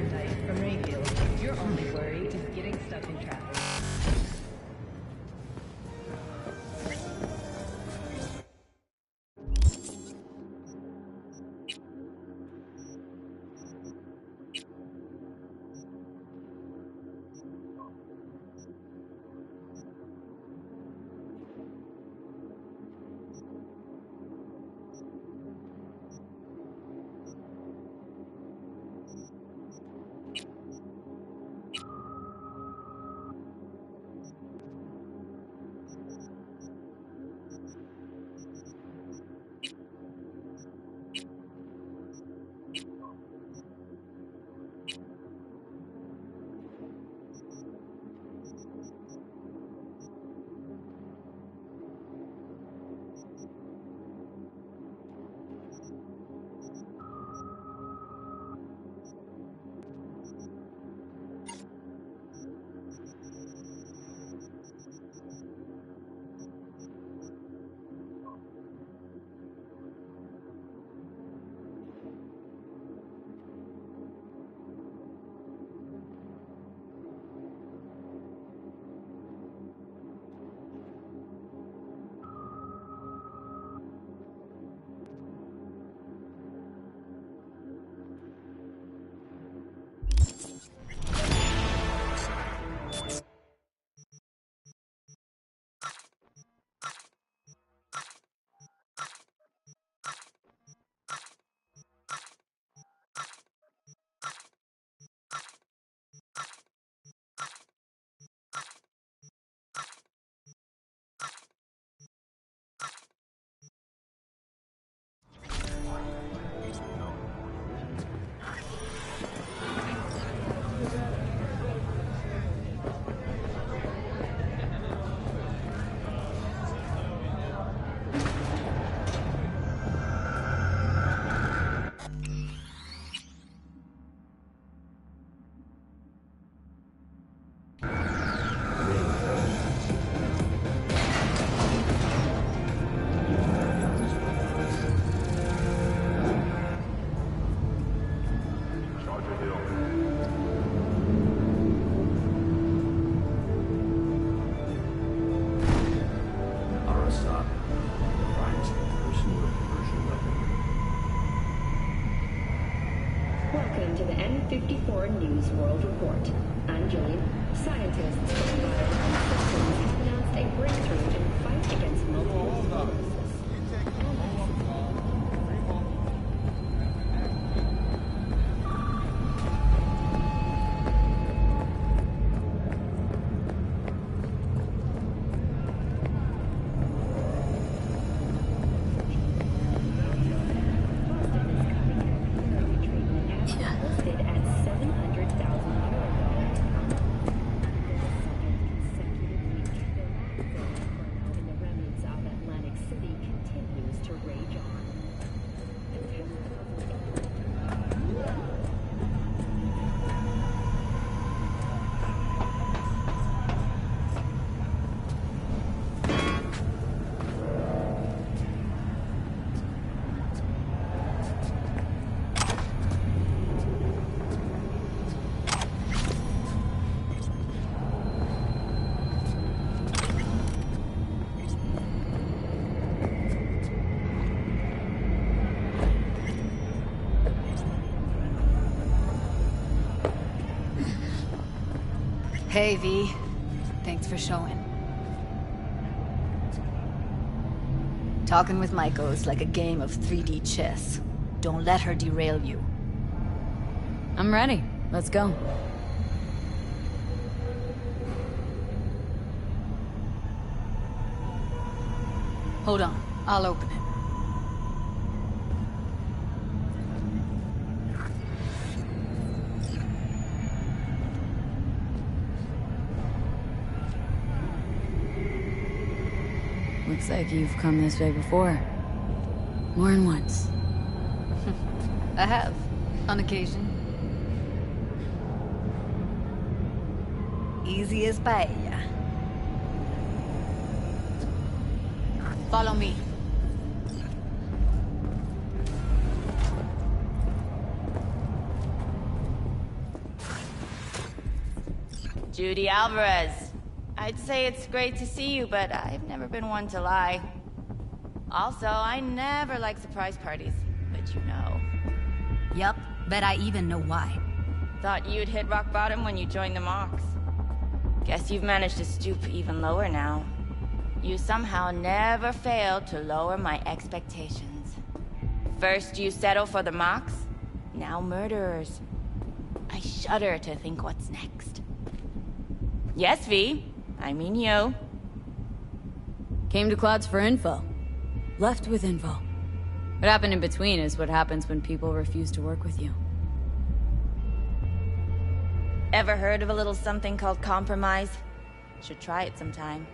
paradise from Rayfield. Your only worry is getting stuck in traffic. Welcome to the N54 News World Report. I'm Jillian. Scientists from Biosystems have announced a breakthrough in the fight against multiple sclerosis. Hey, V. Thanks for showing. Talking with Michael is like a game of 3D chess. Don't let her derail you. I'm ready. Let's go. Hold on. I'll open it. Looks like you've come this way before. More than once. I have. On occasion. Easy as paella. Follow me. Judy Alvarez. I'd say it's great to see you, but I've never been one to lie. Also, I never like surprise parties, but you know. Yup, bet I even know why. Thought you'd hit rock bottom when you joined the Mox. Guess you've managed to stoop even lower now. You somehow never failed to lower my expectations. First you settle for the Mox, now murderers. I shudder to think what's next. Yes, V. I mean you. Came to Clouds for info. Left with info. What happened in between is what happens when people refuse to work with you. Ever heard of a little something called compromise? Should try it sometime.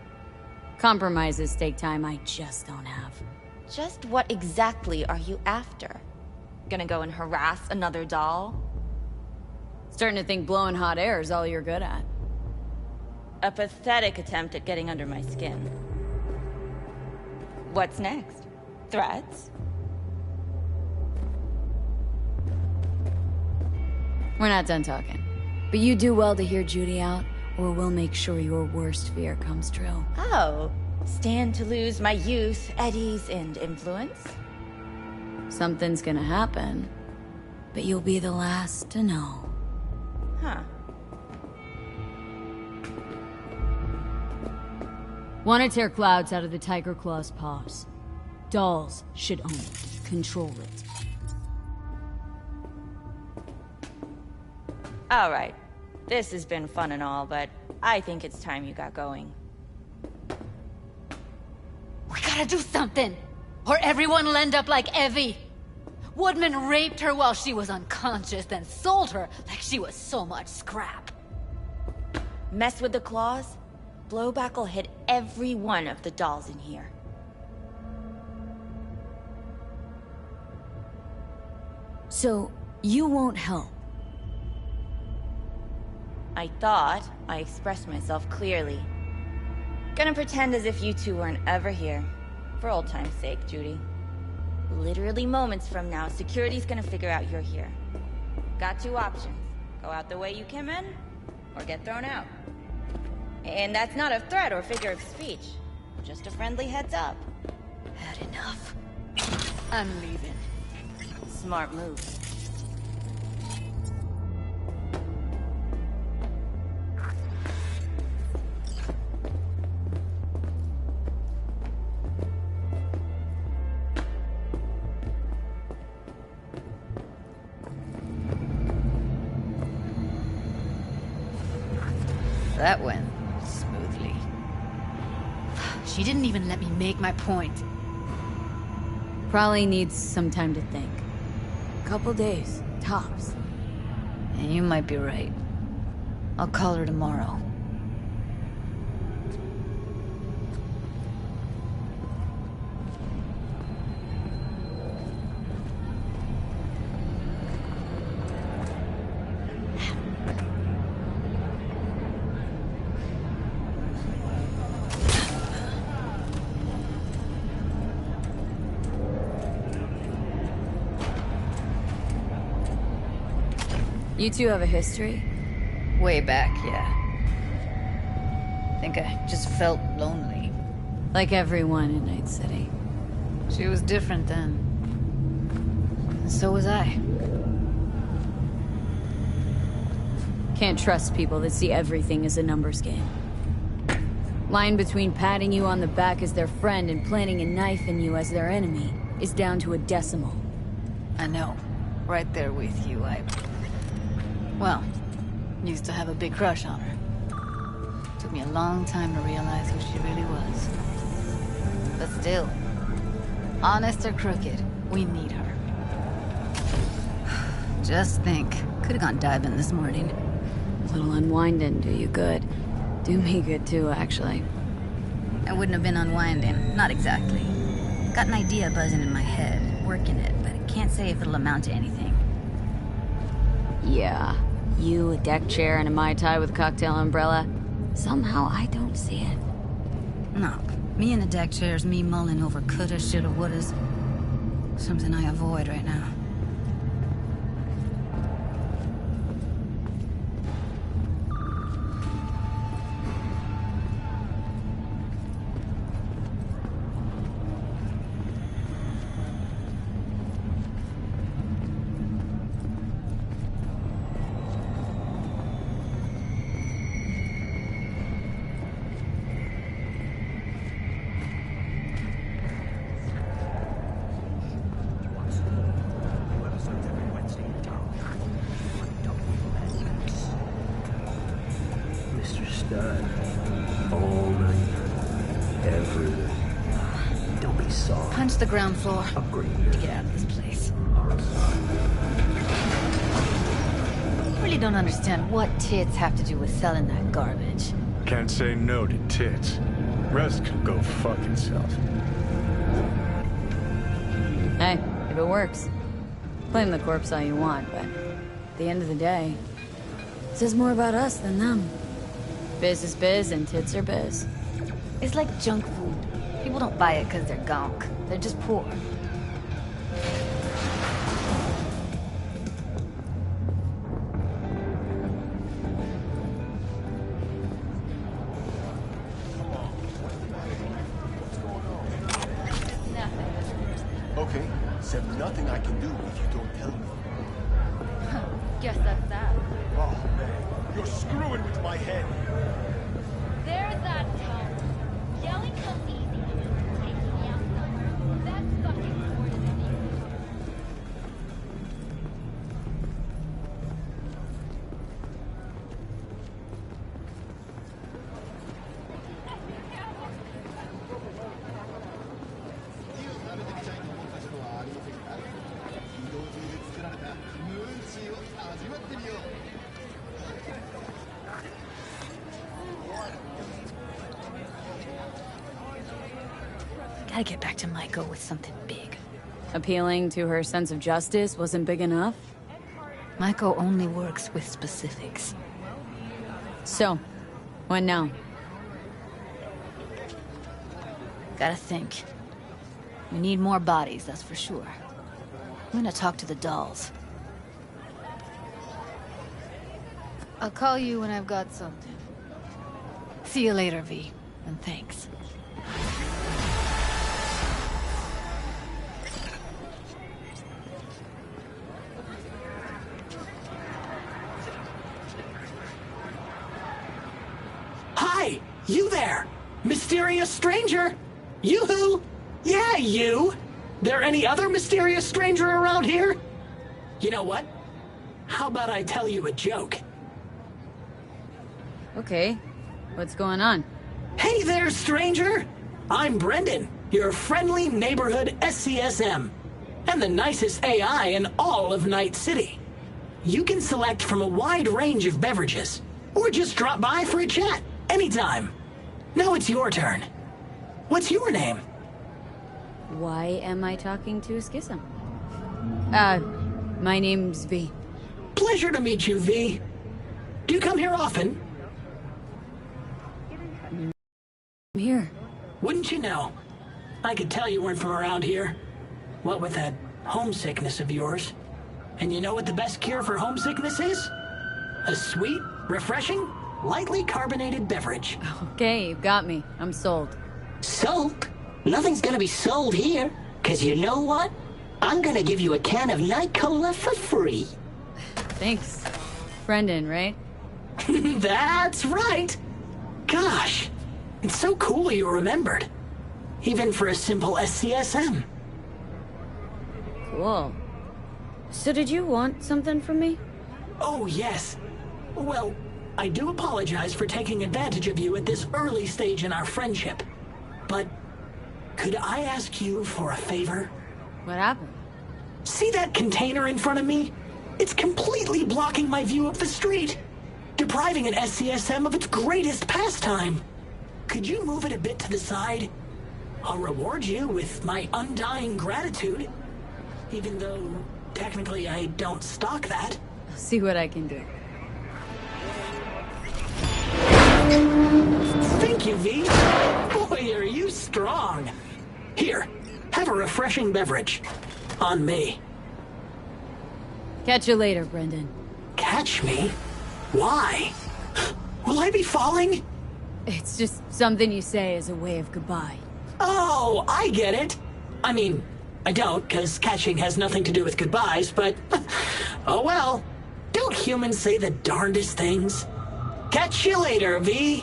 Compromises take time I just don't have. Just what exactly are you after? Gonna go and harass another doll? Starting to think blowing hot air is all you're good at. A pathetic attempt at getting under my skin. What's next? Threats? We're not done talking. But you do well to hear Judy out, or we'll make sure your worst fear comes true. Oh, stand to lose my youth, eddies, and influence? Something's gonna happen, but you'll be the last to know. Huh. Want to tear Clouds out of the Tiger Claw's paws. Dolls should own it, control it. All right. This has been fun and all, but I think it's time you got going. We gotta do something, or everyone will end up like Evie. Woodman raped her while she was unconscious, then sold her like she was so much scrap. Mess with the claws? Blowback will hit every one of the dolls in here. So, you won't help? I thought I expressed myself clearly. Gonna pretend as if you two weren't ever here. For old time's sake, Judy. Literally moments from now, security's gonna figure out you're here. Got two options. Go out the way you came in, or get thrown out. And that's not a threat or figure of speech. Just a friendly heads up. Had enough. I'm leaving. Smart move. That went smoothly. She didn't even let me make my point. Probably needs some time to think. Couple days, tops. And you might be right. I'll call her tomorrow. You two have a history? Way back, yeah. Think I just felt lonely. Like everyone in Night City. She was different then. And so was I. Can't trust people that see everything as a numbers game. Line between patting you on the back as their friend and planting a knife in you as their enemy is down to a decimal. I know. Right there with you, well, used to have a big crush on her. Took me a long time to realize who she really was. But still, honest or crooked, we need her. Just think, could have gone diving this morning. A little unwinding do you good. Do me good too, actually. I wouldn't have been unwinding, not exactly. Got an idea buzzing in my head, working it, but I can't say if it'll amount to anything. Yeah, you, a deck chair, and a Mai Tai with a cocktail umbrella. Somehow I don't see it. No, me in a deck chair's me mulling over coulda, shoulda, wouldas. Something I avoid right now. Understood. All night. Every night. Don't be soft. Punch the ground floor. Upgrade. To get out of this place. I really don't understand what tits have to do with selling that garbage. Can't say no to tits. Rest can go fuck itself. Hey, if it works. Blame the corpse all you want, but at the end of the day, it says more about us than them. Biz is biz and tits are biz. It's like junk food. People don't buy it because they're gunk. They're just poor. Okay, so nothing I can do if you don't tell me. Guess that's that. Oh man, you're screwing with my head. There's that tone. Yelling comes easy. Taking me out somewhere, that's fucking more than you. Gotta get back to Maiko with something big. Appealing to her sense of justice wasn't big enough? Maiko only works with specifics. So, what now? Gotta think. We need more bodies, that's for sure. I'm gonna talk to the dolls. I'll call you when I've got something. See you later, V. And thanks. Hi! You there! Mysterious stranger! Yoo-hoo! Yeah, you! There any other mysterious stranger around here? You know what? How about I tell you a joke? Okay, what's going on? Hey there, stranger! I'm Brendan, your friendly neighborhood SCSM, and the nicest AI in all of Night City. You can select from a wide range of beverages, or just drop by for a chat, anytime. Now it's your turn. What's your name? Why am I talking to a schism? My name's V. Pleasure to meet you, V. Do you come here often? I'm here. Wouldn't you know? I could tell you weren't from around here. What with that homesickness of yours. And you know what the best cure for homesickness is? A sweet, refreshing, lightly carbonated beverage. Okay, you've got me. I'm sold. Sold? Nothing's gonna be sold here. 'Cause you know what? I'm gonna give you a can of Night Cola for free. Thanks. Brendan, right? That's right! Gosh, it's so cool you remembered. Even for a simple SCSM. Cool. So did you want something from me? Oh, yes. Well, I do apologize for taking advantage of you at this early stage in our friendship. But could I ask you for a favor? What happened? See that container in front of me? It's completely blocking my view of the street, depriving an SCSM of its greatest pastime. Could you move it a bit to the side? I'll reward you with my undying gratitude, even though technically I don't stock that. I'll see what I can do. Thank you, V. Boy, are you strong. Here, have a refreshing beverage. On me. Catch you later, Brendan. Catch me? Why? Will I be falling? It's just something you say as a way of goodbye. Oh, I get it. I mean, I don't, because catching has nothing to do with goodbyes, but... oh well. Don't humans say the darndest things? Catch you later, V.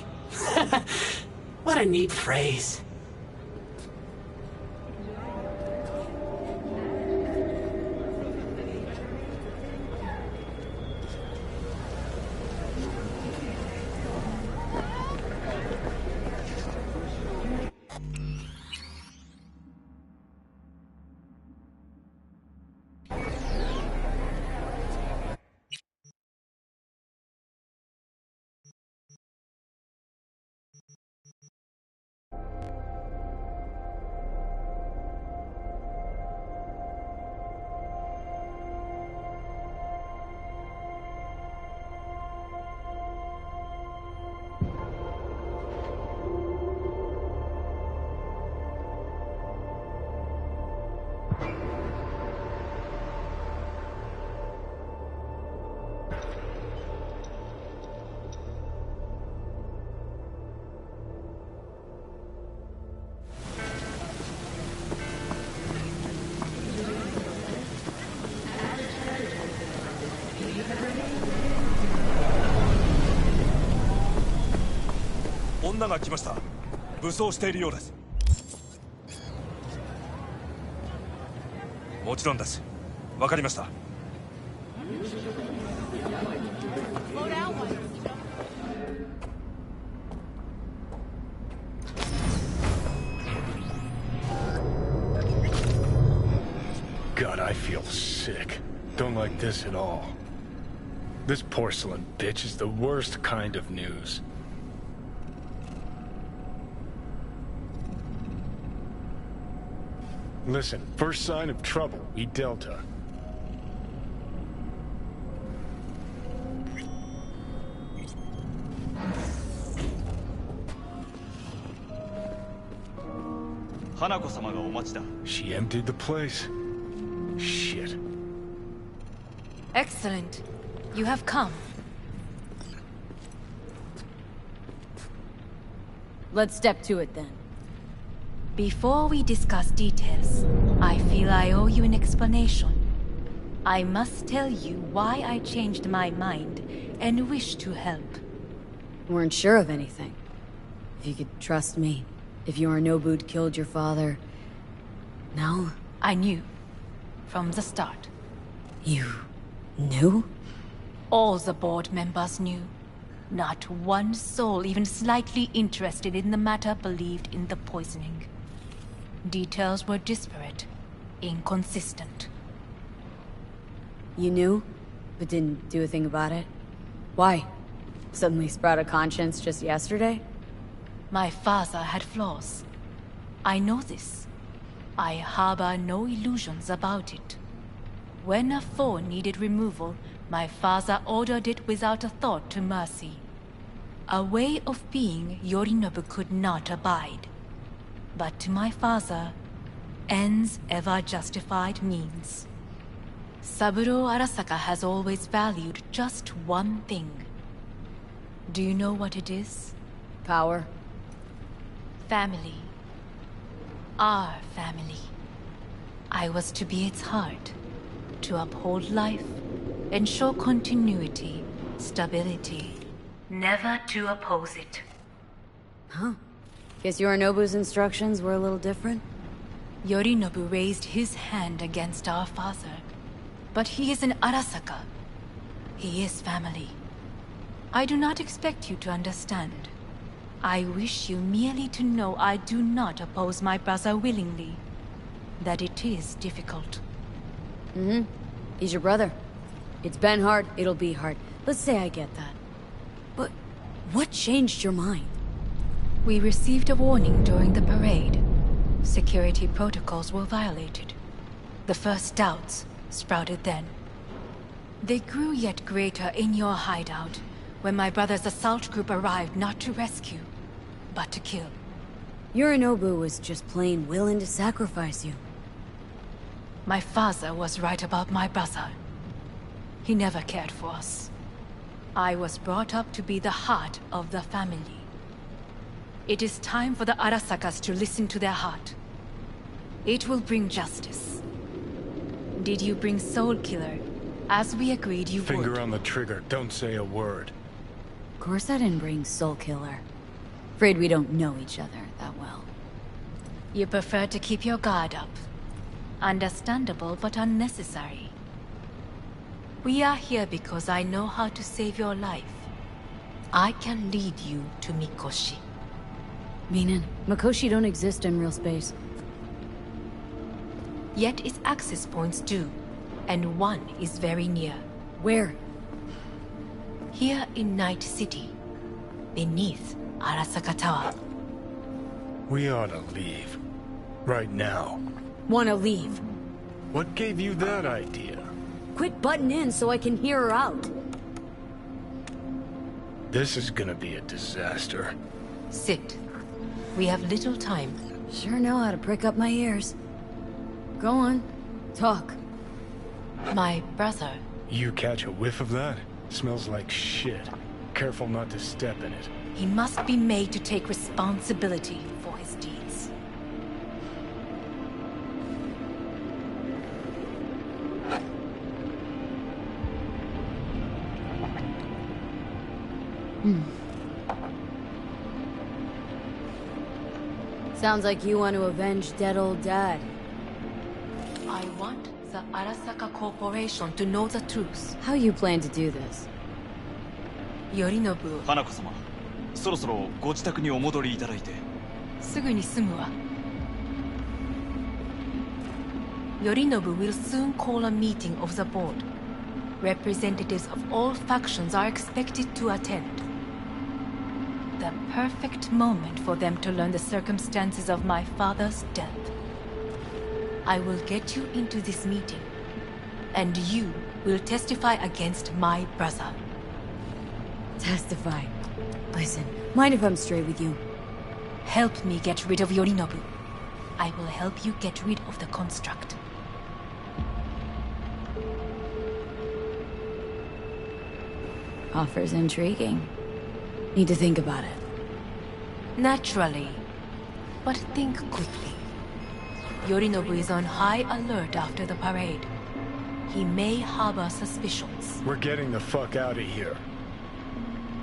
What a neat phrase. 女が来ました。武装しているようです。もちろんです。わかりました。God, I feel sick. Don't like this at all. This porcelain bitch is the worst kind of news. Listen, first sign of trouble, we Delta. She emptied the place. Shit. Excellent. You have come. Let's step to it then. Before we discuss details, I feel I owe you an explanation. I must tell you why I changed my mind and wish to help. Weren't sure of anything. If you could trust me. If Yorinobu'd killed your father... No? I knew. From the start. You... knew? All the board members knew. Not one soul even slightly interested in the matter believed in the poisoning. Details were disparate, inconsistent. You knew, but didn't do a thing about it? Why? Suddenly sprout a conscience just yesterday? My father had flaws. I know this. I harbor no illusions about it. When a foe needed removal, my father ordered it without a thought to mercy. A way of being Yorinobu could not abide. But to my father, ends ever justified means. Saburo Arasaka has always valued just one thing. Do you know what it is? Power. Family. Our family. I was to be its heart, to uphold life, ensure continuity, stability, never to oppose it. Huh. Guess Yorinobu's instructions were a little different? Yorinobu raised his hand against our father. But he is an Arasaka. He is family. I do not expect you to understand. I wish you merely to know I do not oppose my brother willingly. That it is difficult. Mm-hmm. He's your brother. It's been hard, it'll be hard. Let's say I get that. But what changed your mind? We received a warning during the parade. Security protocols were violated. The first doubts sprouted then. They grew yet greater in your hideout, when my brother's assault group arrived not to rescue, but to kill. Yorinobu was just plain willing to sacrifice you. My father was right about my brother. He never cared for us. I was brought up to be the heart of the family. It is time for the Arasakas to listen to their heart. It will bring justice. Did you bring Soul Killer, as we agreed you would? Finger on the trigger, don't say a word. Of course I didn't bring Soul Killer. Afraid we don't know each other that well. You prefer to keep your guard up. Understandable, but unnecessary. We are here because I know how to save your life. I can lead you to Mikoshi. Meaning, Mikoshi don't exist in real space. Yet its access points do, and one is very near. Where? Here in Night City, beneath Arasaka Tower. We ought to leave. Right now. Wanna leave? What gave you that idea? Quit butting in so I can hear her out. This is gonna be a disaster. Sit. We have little time. Sure know how to prick up my ears. Go on. Talk. My brother. You catch a whiff of that? Smells like shit. Careful not to step in it. He must be made to take responsibility for his deeds. Sounds like you want to avenge dead old dad. I want the Arasaka Corporation to know the truth. How you plan to do this? Yorinobu. 花子様、そろそろご自宅にお戻りいただいて。すぐに済むわ。Yorinobu will soon call a meeting of the board. Representatives of all factions are expected to attend. The perfect moment for them to learn the circumstances of my father's death. I will get you into this meeting, and you will testify against my brother. Testify. Listen, mind if I'm straight with you? Help me get rid of Yorinobu. I will help you get rid of the construct. Offer's intriguing. Need to think about it. Naturally. But think quickly. Yorinobu is on high alert after the parade. He may harbor suspicions. We're getting the fuck out of here.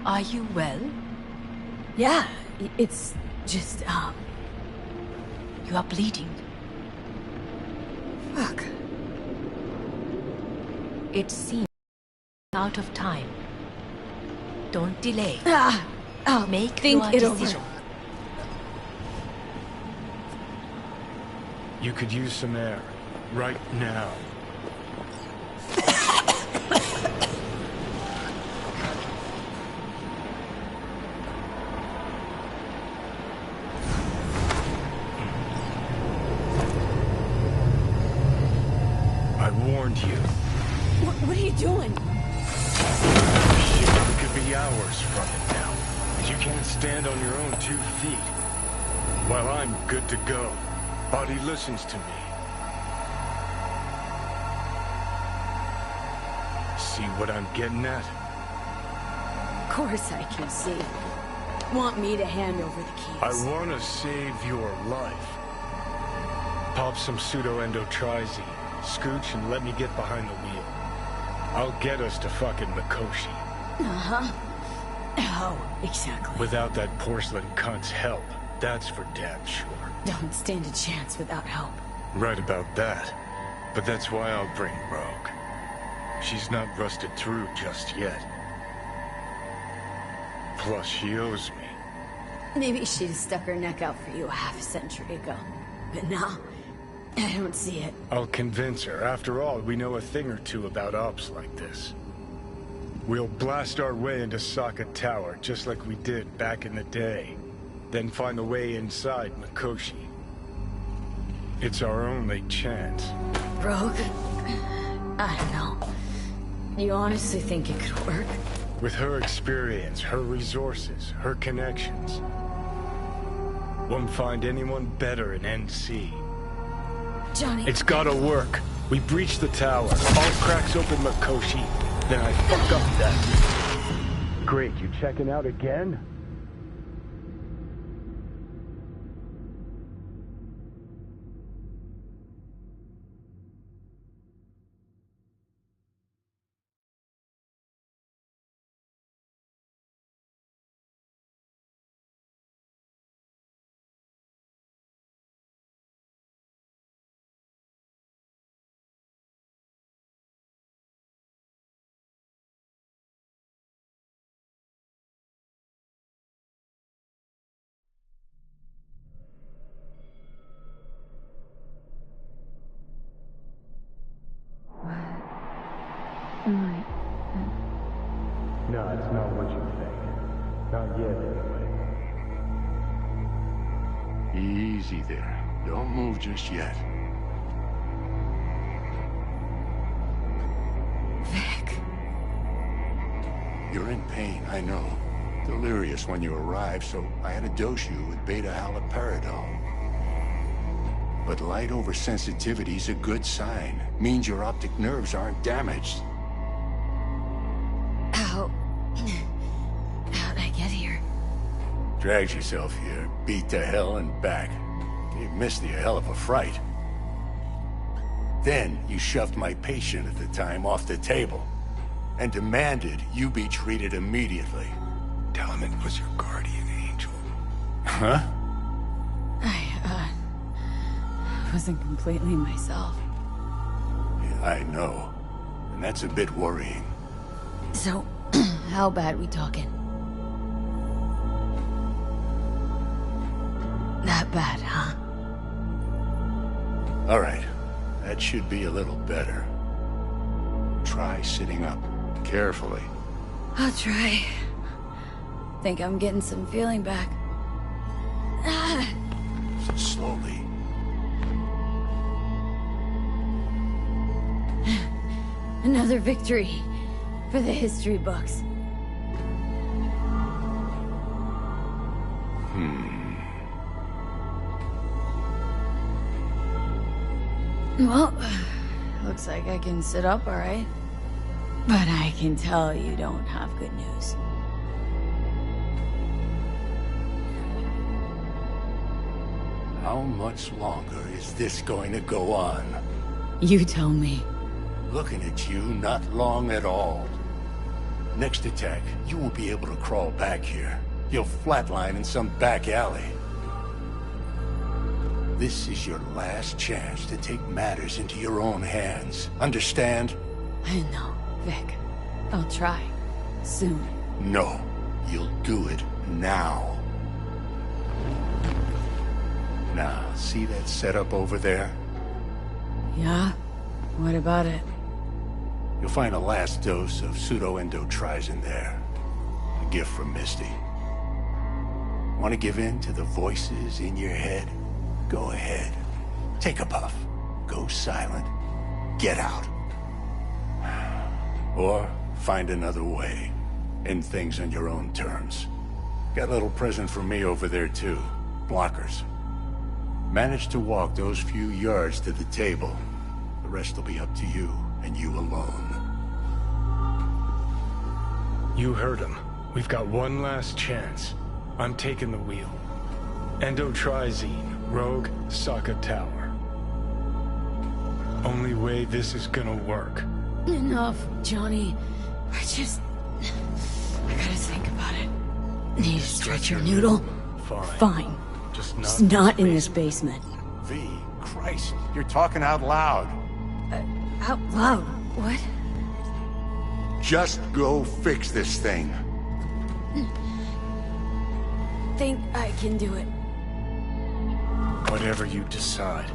Are you well? Yeah, it's just, You are bleeding. Fuck. It seems out of time. Don't delay. I'll Make think your it decision. over. You could use some air. Right now. I warned you. What are you doing? Shit, we could be hours from it now. You can't stand on your own 2 feet. Well, I'm good to go. Body listens to me. See what I'm getting at? Of course I can see. Want me to hand over the keys? I want to save your life. Pop some pseudo-endotrizine, scooch, and let me get behind the wheel. I'll get us to fucking Mikoshi. Uh-huh. How exactly? Without that porcelain cunt's help, that's for damn sure. Don't stand a chance without help. Right about that. But that's why I'll bring Rogue. She's not rusted through just yet. Plus, she owes me. Maybe she'd have stuck her neck out for you a half a century ago. But now, I don't see it. I'll convince her. After all, we know a thing or two about ops like this. We'll blast our way into Sokka Tower, just like we did back in the day. Then find a way inside Mikoshi. It's our only chance. Rogue? I don't know. You honestly think it could work? With her experience, her resources, her connections. Won't find anyone better in NC. Johnny... It's gotta work. We breach the tower. All cracks open Mikoshi. Then I fuck up that. Great, you checking out again? No, it's not what you think. Not yet, anyway. Easy there. Don't move just yet. Vic. You're in pain, I know. Delirious when you arrived, so I had to dose you with beta-haloperidol. But light oversensitivity's a good sign. Means your optic nerves aren't damaged. How'd I get here? Dragged yourself here, beat to hell and back. You missed the hell of a fright. Then you shoved my patient at the time off the table and demanded you be treated immediately. Tell him it was your guardian angel. Huh? I wasn't completely myself. Yeah, I know. And that's a bit worrying. So, how bad we talking? That bad, huh? All right. That should be a little better. Try sitting up. Carefully. I'll try. Think I'm getting some feeling back. Slowly. Another victory for the history books. Well, looks like I can sit up all right. But I can tell you don't have good news. How much longer is this going to go on? You tell me. Looking at you, not long at all. Next attack, you won't be able to crawl back here. You'll flatline in some back alley. This is your last chance to take matters into your own hands. Understand? I know, Vic. I'll try. Soon. No. You'll do it now. Now, see that setup over there? Yeah? What about it? You'll find a last dose of pseudo-endotrizin there. A gift from Misty. Want to give in to the voices in your head? Go ahead. Take a puff. Go silent. Get out. Or find another way. End things on your own terms. Got a little present for me over there too. Blockers. Manage to walk those few yards to the table. The rest will be up to you, and you alone. You heard him. We've got one last chance. I'm taking the wheel. Endotrizine, Rogue, Sokka Tower. Only way this is gonna work. Enough, Johnny. I gotta think about it. Need to stretch your noodle? Fine. Just not in this basement. V, Christ, you're talking out loud. Out loud? What? Just go fix this thing. Think I can do it. Whatever you decide.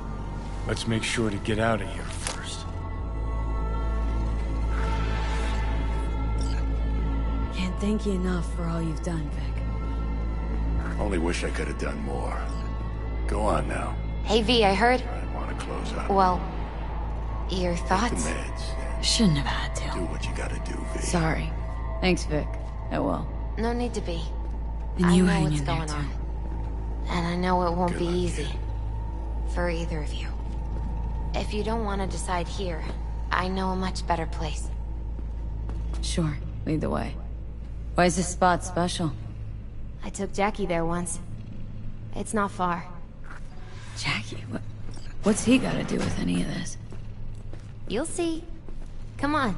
Let's make sure to get out of here first. Can't thank you enough for all you've done, Vic. Only wish I could have done more. Go on now. Hey V, I heard. I want to close up. Well, your Take thoughts? the meds. Shouldn't have had to. Do what you gotta do, V. Sorry. Thanks, Vic. I will. No need to be. And I you know hang what's in there, going too. on. And I know it won't Good be luck, easy. kid. For either of you. If you don't want to decide here, I know a much better place. Sure. Lead the way. Why is this spot special? I took Jackie there once. It's not far. Jackie? What's he got to do with any of this? You'll see. Come on.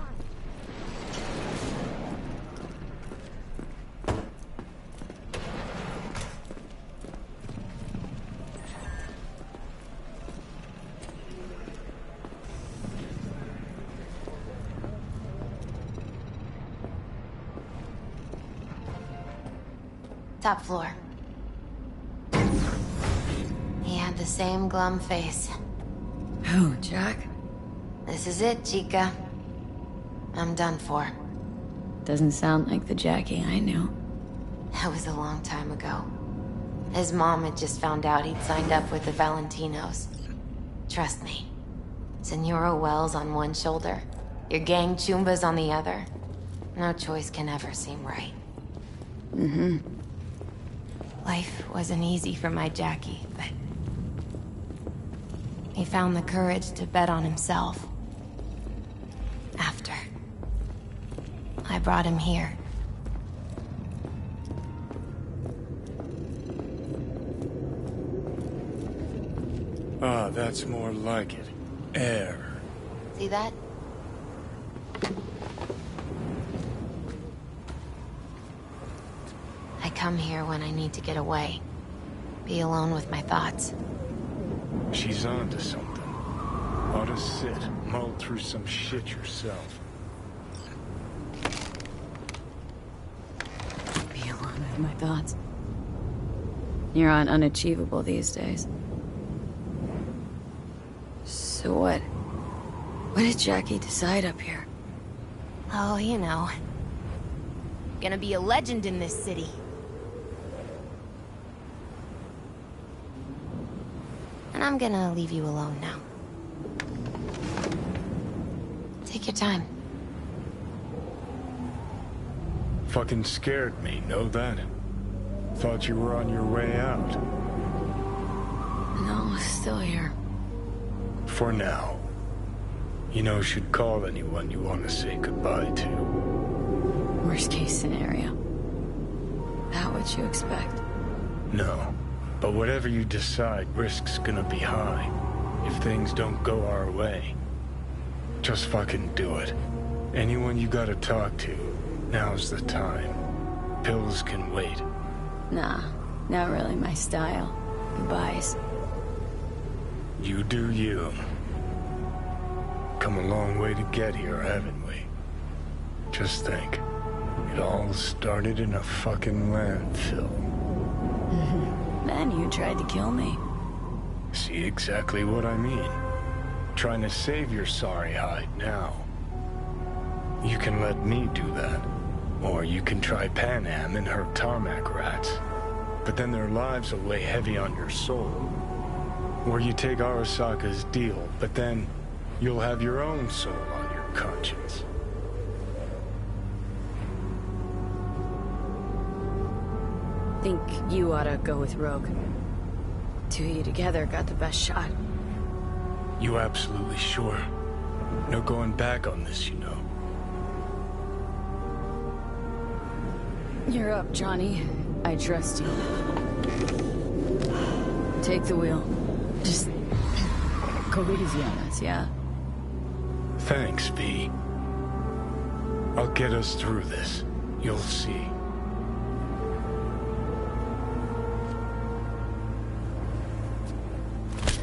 Top floor. He had the same glum face. Who, Jack? This is it, Chica. I'm done for. Doesn't sound like the Jackie I knew. That was a long time ago. His mom had just found out he'd signed up with the Valentinos. Trust me. Senora Wells on one shoulder, your gang Chumbas on the other. No choice can ever seem right. Mm-hmm. Life wasn't easy for my Jackie, but he found the courage to bet on himself. After I brought him here. Ah, that's more like it. Air. See that? I come here when I need to get away. Be alone with my thoughts. She's onto something. Ought to sit, mull through some shit yourself. Be alone with my thoughts. You're on unachievable these days. So what? What did Jackie decide up here? Oh, you know. Gonna be a legend in this city. And I'm gonna leave you alone now. Take your time. Fucking scared me, know that? Thought you were on your way out. No, still here. For now. You know, should call anyone you want to say goodbye to. Worst case scenario. That what you expect? No. But whatever you decide, risk's gonna be high. If things don't go our way. Just fucking do it. Anyone you gotta talk to, now's the time. Pills can wait. Nah, not really my style. Goodbyes. You do you. Come a long way to get here, haven't we? Just think. It all started in a fucking landfill. Then you tried to kill me. See exactly what I mean. Trying to save your sorry hide now. You can let me do that. Or you can try Pan Am and her tarmac rats. But then their lives will weigh heavy on your soul. Or you take Arasaka's deal, but then you'll have your own soul on your conscience. Think you ought to go with Rogue. Two of you together got the best shot. You absolutely sure? No going back on this, you know. You're up, Johnny. I trust you. Take the wheel. Just go easy on us, yeah? Thanks, V. I'll get us through this. You'll see.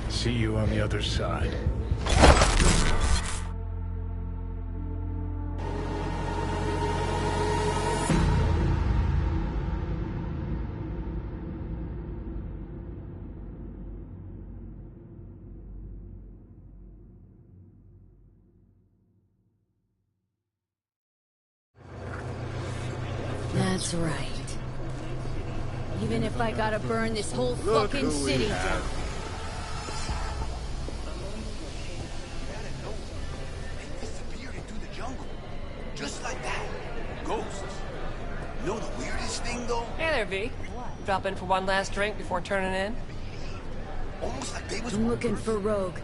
See you on the other side. That's right. Even if I gotta burn this whole fucking city down. Just like that. Ghosts. You know the weirdest thing, though? Hey there, V. Drop in for one last drink before turning in? Almost like they was... I'm looking for Rogue.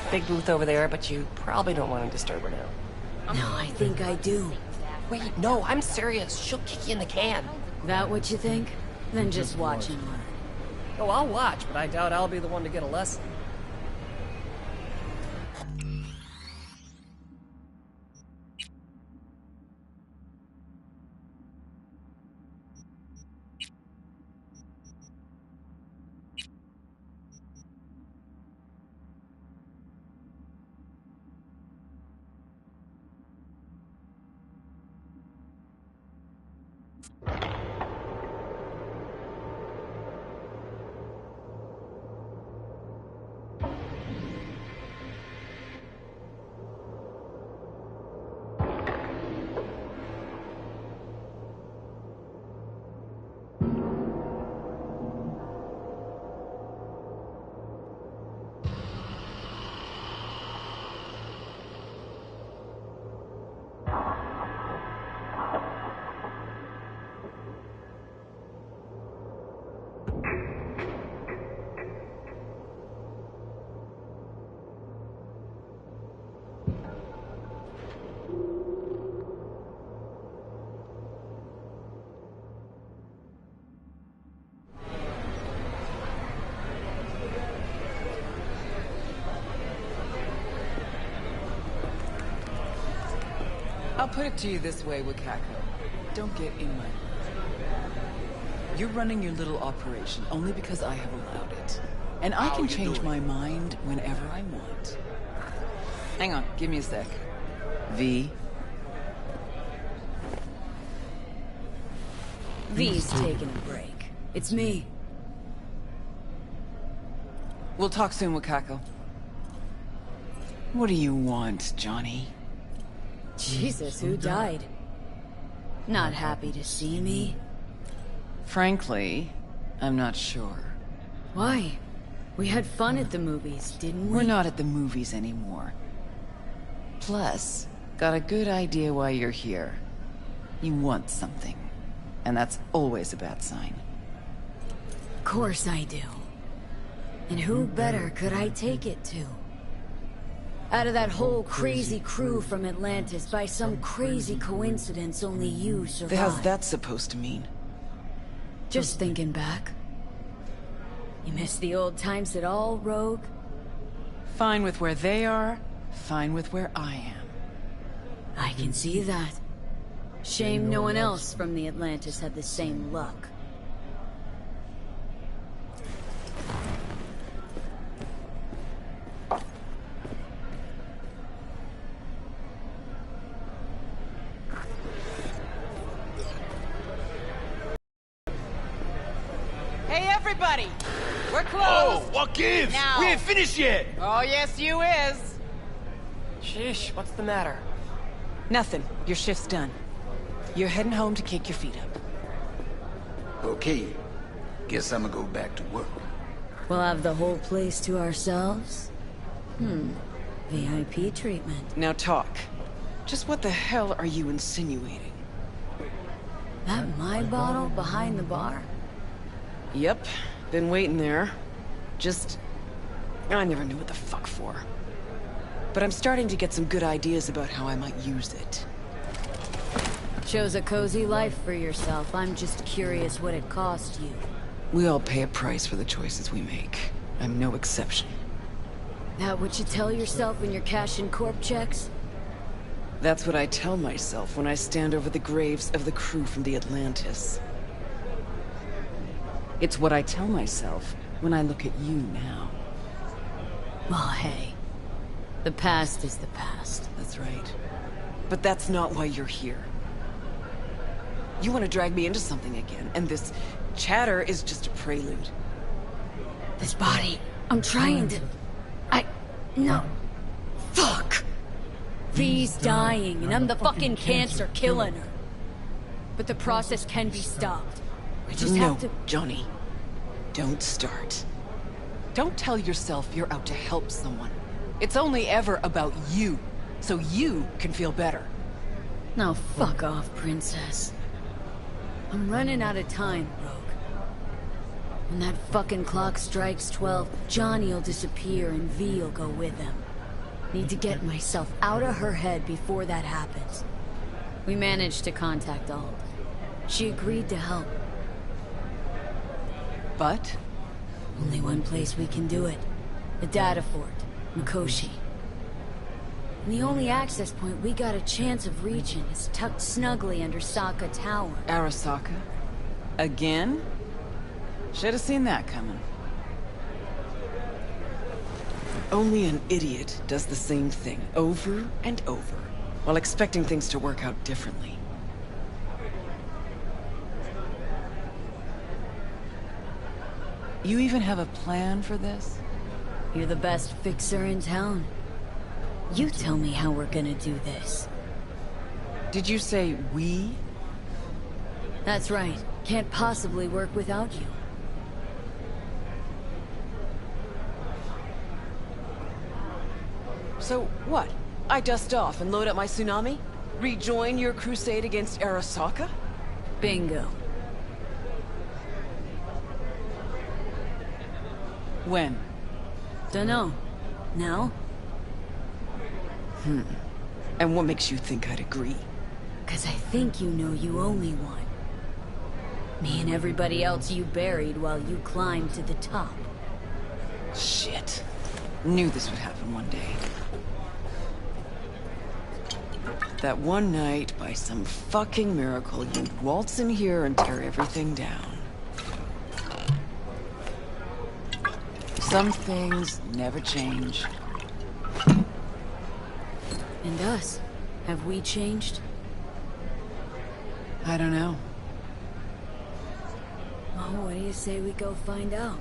Big booth over there, but you probably don't want to disturb her now. No, I think I do. Wait, no, I'm serious. She'll kick you in the can. That what you think? Then just watch and learn. Oh, I'll watch, but I doubt I'll be the one to get a lesson. I'll put it to you this way, Wakako. Don't get in my... You're running your little operation only because I have allowed it. And I can change my mind whenever I want. Hang on, give me a sec. V. V's taking a break. It's me. We'll talk soon, Wakako. What do you want, Johnny? Jesus, who died? Not happy to see me? Frankly, I'm not sure. Why? We had fun at the movies, didn't we? We're not at the movies anymore. Plus, got a good idea why you're here. You want something. And that's always a bad sign. Of course I do. And who better could I take it to? Out of that whole crazy crew from Atlantis, by some crazy coincidence, only you survived. How's that supposed to mean? Just thinking back. You miss the old times at all, Rogue? Fine with where they are, fine with where I am. I can see that. Shame no one else from the Atlantis had the same luck. Hey, everybody! We're closed! Oh, what gives? Now. We ain't finished yet! Oh, yes, you is. Sheesh, what's the matter? Nothing. Your shift's done. You're heading home to kick your feet up. Okay. Guess I'm gonna go back to work. We'll have the whole place to ourselves? VIP treatment. Now talk. Just what the hell are you insinuating? That my bottle behind the bar? Yep. Been waiting there. I never knew what the fuck for. But I'm starting to get some good ideas about how I might use it. Chose a cozy life for yourself. I'm just curious what it cost you. We all pay a price for the choices we make. I'm no exception. That what you tell yourself when you're cashing corp checks? That's what I tell myself when I stand over the graves of the crew from the Atlantis. It's what I tell myself when I look at you now. Well, hey. The past is the past. That's right. But that's not why you're here. You want to drag me into something again, and this chatter is just a prelude. This body, I'm trying to... No. Fuck! V's dying, and I'm the fucking cancer killing her. But the process can be stopped. We just have to... Johnny. Don't start. Don't tell yourself you're out to help someone. It's only ever about you, so you can feel better. Now fuck off, princess. I'm running out of time, Rogue. When that fucking clock strikes 12, Johnny'll disappear and V'll go with him. Need to get myself out of her head before that happens. We managed to contact Alt. She agreed to help. But? Only one place we can do it. The data fort, Mikoshi. And the only access point we got a chance of reaching is tucked snugly under Sokka Tower. Arasaka? Again? Should have seen that coming. Only an idiot does the same thing over and over, while expecting things to work out differently. You even have a plan for this? You're the best fixer in town. You tell me how we're gonna do this. Did you say we? That's right. Can't possibly work without you. So, what? I dust off and load up my tsunami? Rejoin your crusade against Arasaka? Bingo. When? Dunno. Now? And what makes you think I'd agree? 'Cause I think you know you only one. Me and everybody else you buried while you climbed to the top. Shit. Knew this would happen one day. That one night, by some fucking miracle, you waltz in here and tear everything down. Some things never change. And us? Have we changed? I don't know. Well, what do you say we go find out?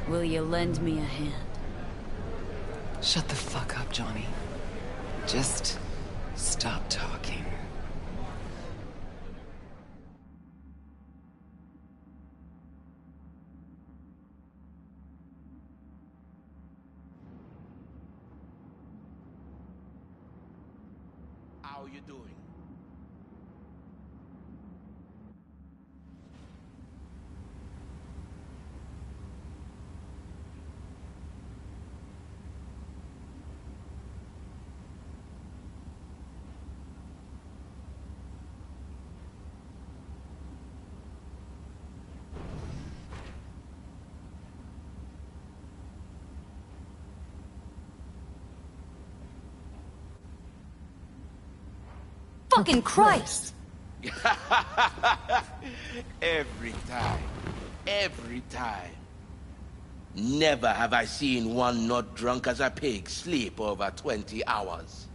Will you lend me a hand? Shut the fuck up, Johnny. Just stop talking. How you doing? Fucking Christ! Every time. Every time. Never have I seen one not drunk as a pig sleep over 20 hours.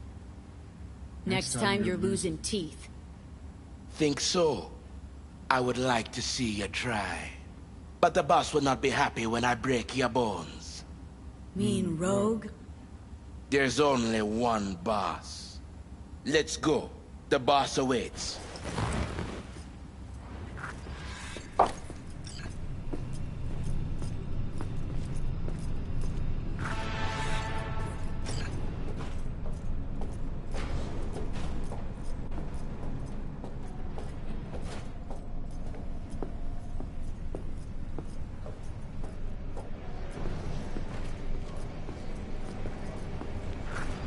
Next time you're losing teeth. Think so? I would like to see you try. But the boss will not be happy when I break your bones. Mean rogue? There's only one boss. Let's go. The boss awaits.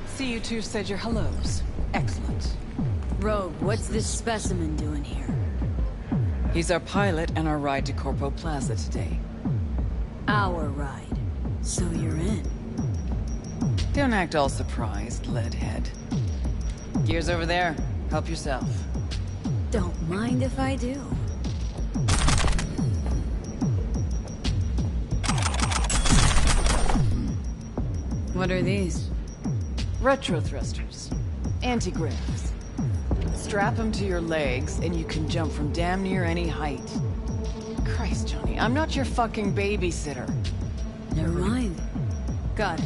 See, you two said your hellos. Excellent. Rogue, what's this specimen doing here? He's our pilot and our ride to Corpo Plaza today. Our ride. So you're in. Don't act all surprised, leadhead. Gear's over there. Help yourself. Don't mind if I do. What are these? Retro thrusters. Anti-gravs. Strap them to your legs, and you can jump from damn near any height. Christ, Johnny, I'm not your fucking babysitter. Never mind. Got it.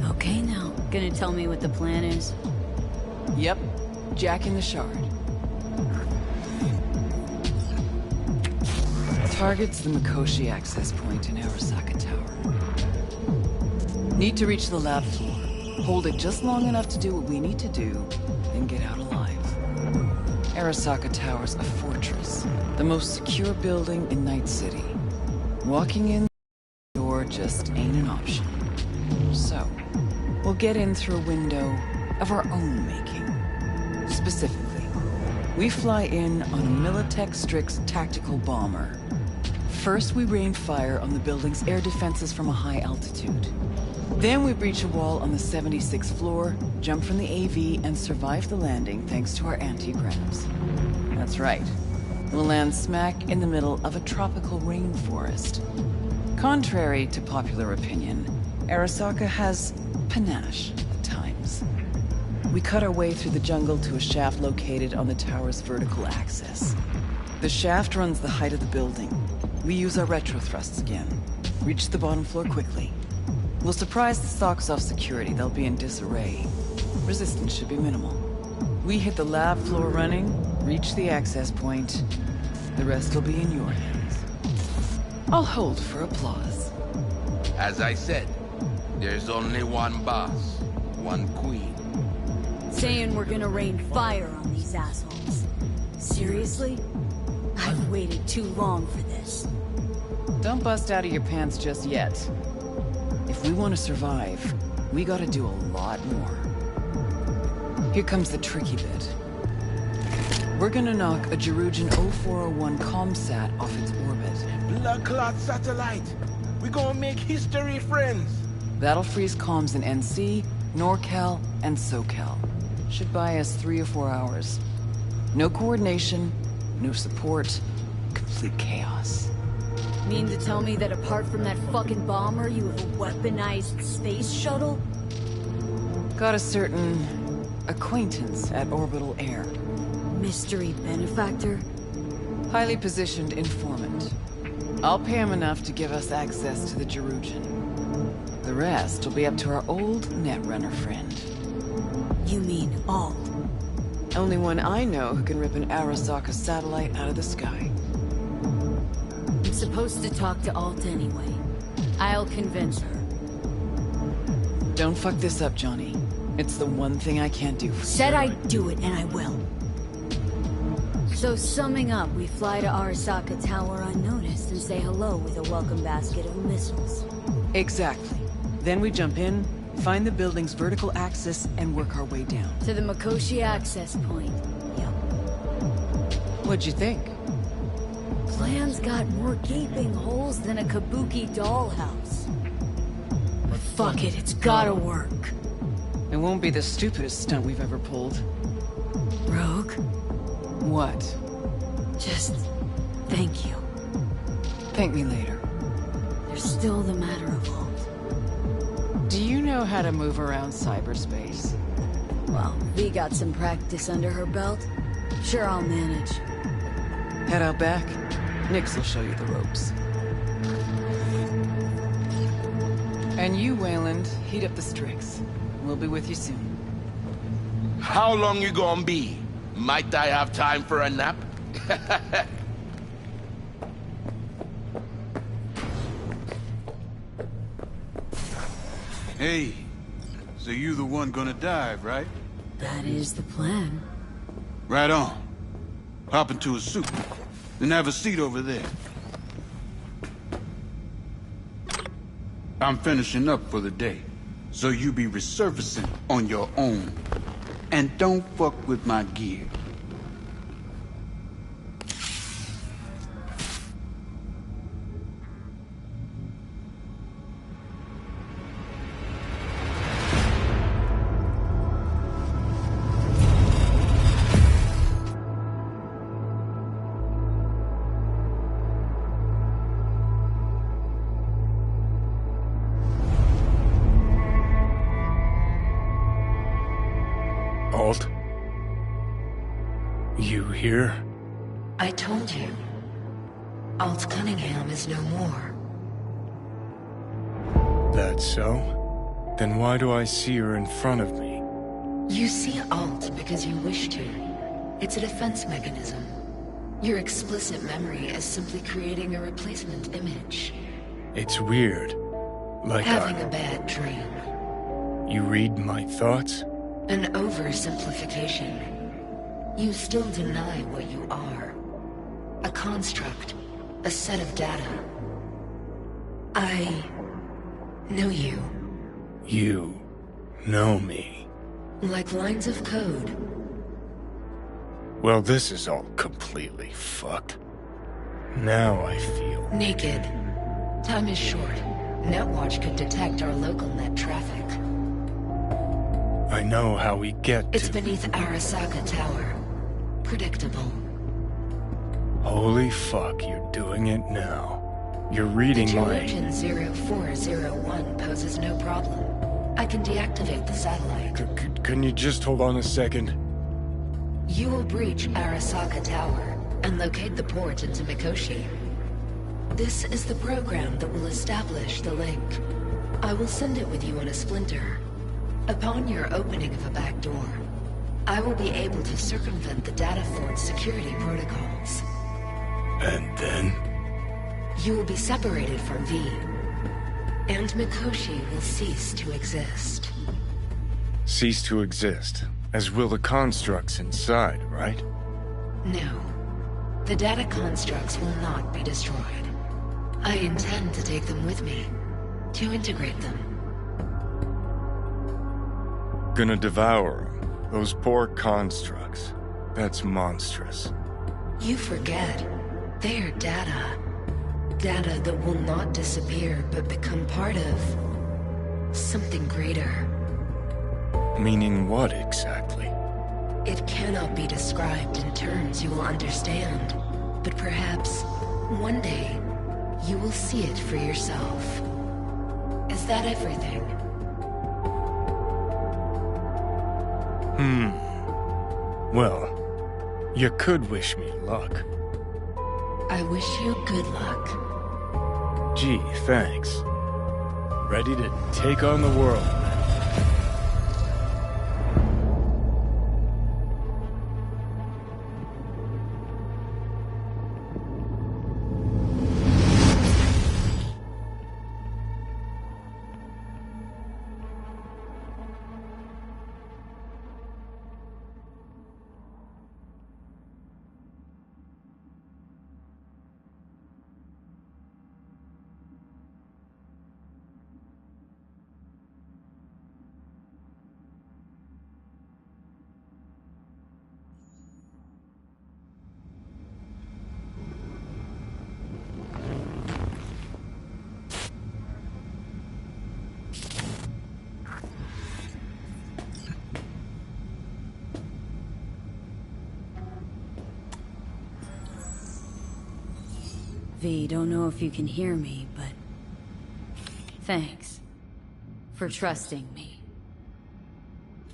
Okay now. Gonna tell me what the plan is? Yep. Jacking the shard. Target's the Mikoshi access point in Arasaka Tower. Need to reach the lab floor. Hold it just long enough to do what we need to do, then get out alive. Arasaka Tower's a fortress, the most secure building in Night City. Walking in the door just ain't an option. So, we'll get in through a window of our own making. Specifically, we fly in on a Militech Strix tactical bomber. First, we rain fire on the building's air defenses from a high altitude. Then we breach a wall on the 76th floor, jump from the AV, and survive the landing thanks to our anti-gravs. That's right. We'll land smack in the middle of a tropical rainforest. Contrary to popular opinion, Arasaka has panache at times. We cut our way through the jungle to a shaft located on the tower's vertical axis. The shaft runs the height of the building. We use our retro thrusts again. Reach the bottom floor quickly. We'll surprise the socks off security. They'll be in disarray. Resistance should be minimal. We hit the lab floor running, reach the access point. The rest will be in your hands. I'll hold for applause. As I said, there's only one boss, one queen. Saying we're gonna rain fire on these assholes. Seriously? I've waited too long for this. Don't bust out of your pants just yet. If we want to survive, we gotta do a lot more. Here comes the tricky bit. We're gonna knock a Jerugian 0401 comsat off its orbit. Blood clot satellite! We gonna make history, friends! That'll freeze comms in NC, NorCal, and SoCal. Should buy us 3 or 4 hours. No coordination, no support, complete chaos. Mean to tell me that apart from that fucking bomber, you have a weaponized space shuttle? Got a certain acquaintance at Orbital Air. Mystery benefactor? Highly positioned informant. I'll pay him enough to give us access to the Jerugian. The rest will be up to our old Netrunner friend. You mean all? Only one I know who can rip an Arasaka satellite out of the sky. I'm supposed to talk to Alt anyway. I'll convince her. Don't fuck this up, Johnny. It's the one thing I can't do. Said I'd do it, and I will. So summing up, we fly to Arasaka Tower unnoticed and say hello with a welcome basket of missiles. Exactly. Then we jump in, find the building's vertical axis, and work our way down. To the Mikoshi access point. Yep. What'd you think? Plan's got more gaping holes than a kabuki dollhouse. But fuck it, it's gotta work. It won't be the stupidest stunt we've ever pulled. Rogue? What? Just... thank you. Thank me later. There's still the matter of Alt. Do you know how to move around cyberspace? Well, V got some practice under her belt. Sure, I'll manage. Head out back. Nix will show you the ropes. And you, Wayland, heat up the Strix. We'll be with you soon. How long you gonna be? Might I have time for a nap? Hey, so you the one gonna dive, right? That is the plan. Right on. Hop into a suit, then have a seat over there. I'm finishing up for the day, so you be resurfacing on your own. And don't fuck with my gear. Alt? You here? I told you. Alt Cunningham is no more. That's so? Then why do I see her in front of me? You see Alt because you wish to. It's a defense mechanism. Your explicit memory is simply creating a replacement image. It's weird. Like Having a bad dream. You read my thoughts? An oversimplification. You still deny what you are. A construct. A set of data. I know you. You know me. Like lines of code. Well, this is all completely fucked. Now I feel... Naked. Time is short. Netwatch could detect our local net traffic. I know how we get to... It's beneath Arasaka Tower. Predictable. Holy fuck, you're doing it now. You're reading the my... Jerugian 0401 poses no problem. I can deactivate the satellite. Can you just hold on a second? You will breach Arasaka Tower and locate the port into Mikoshi. This is the program that will establish the link. I will send it with you on a splinter. Upon your opening of a back door, I will be able to circumvent the data fort's security protocols. And then? You will be separated from V, and Mikoshi will cease to exist. Cease to exist, as will the constructs inside, right? No. The data constructs will not be destroyed. I intend to take them with me, to integrate them. Gonna devour them. Those poor constructs. That's monstrous. You forget. They are data. Data that will not disappear, but become part of... something greater. Meaning what, exactly? It cannot be described in terms you will understand, but perhaps one day you will see it for yourself. Is that everything? Well, you could wish me luck. I wish you good luck. Gee, thanks. Ready to take on the world. V, don't know if you can hear me, but thanks for trusting me.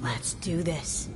Let's do this.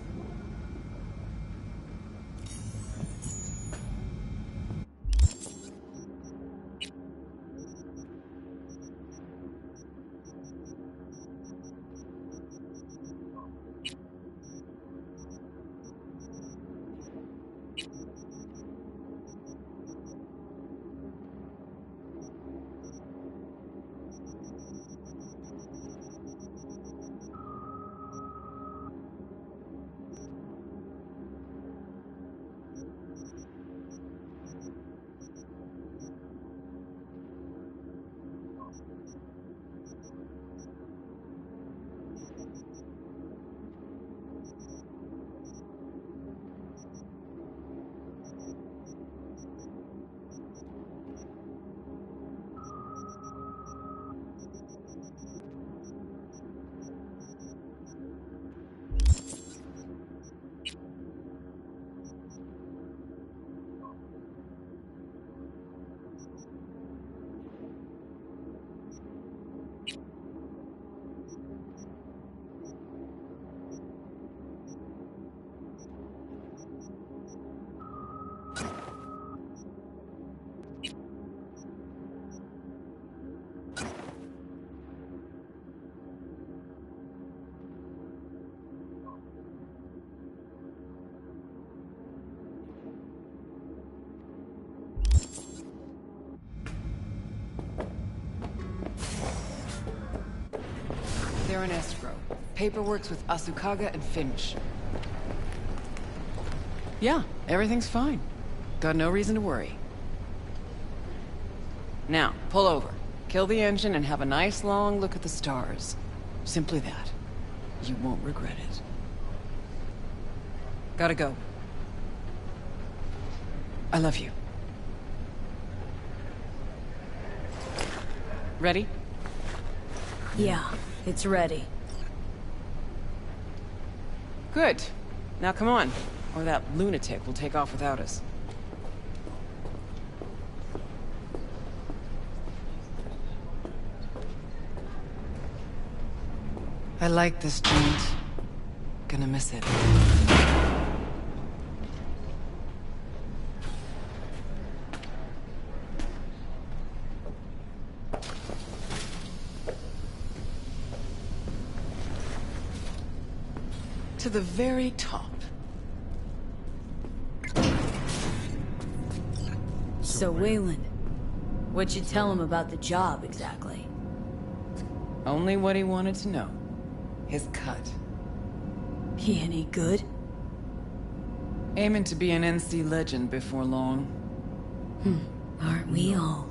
They're in escrow. Paperwork's with Asukaga and Finch. Yeah, everything's fine. Got no reason to worry. Now, pull over. Kill the engine and have a nice long look at the stars. Simply that. You won't regret it. Gotta go. I love you. Ready? Yeah, it's ready. Good. Now come on, or that lunatic will take off without us. I like this joint. Gonna miss it. To the very top. So Wayland, what'd you tell him about the job exactly? Only what he wanted to know. His cut. He any good? Aiming to be an NC legend before long. Aren't we all?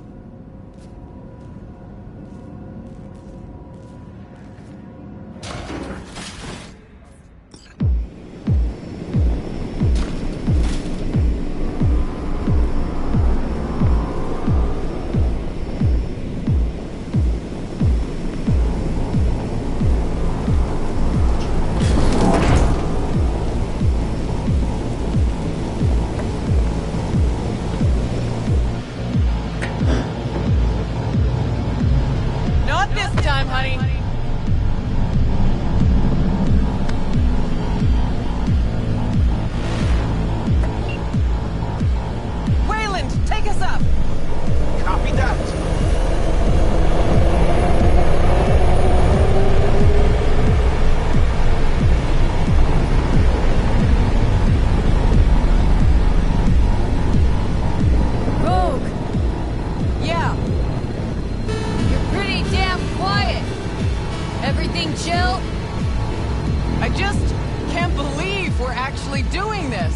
actually doing this!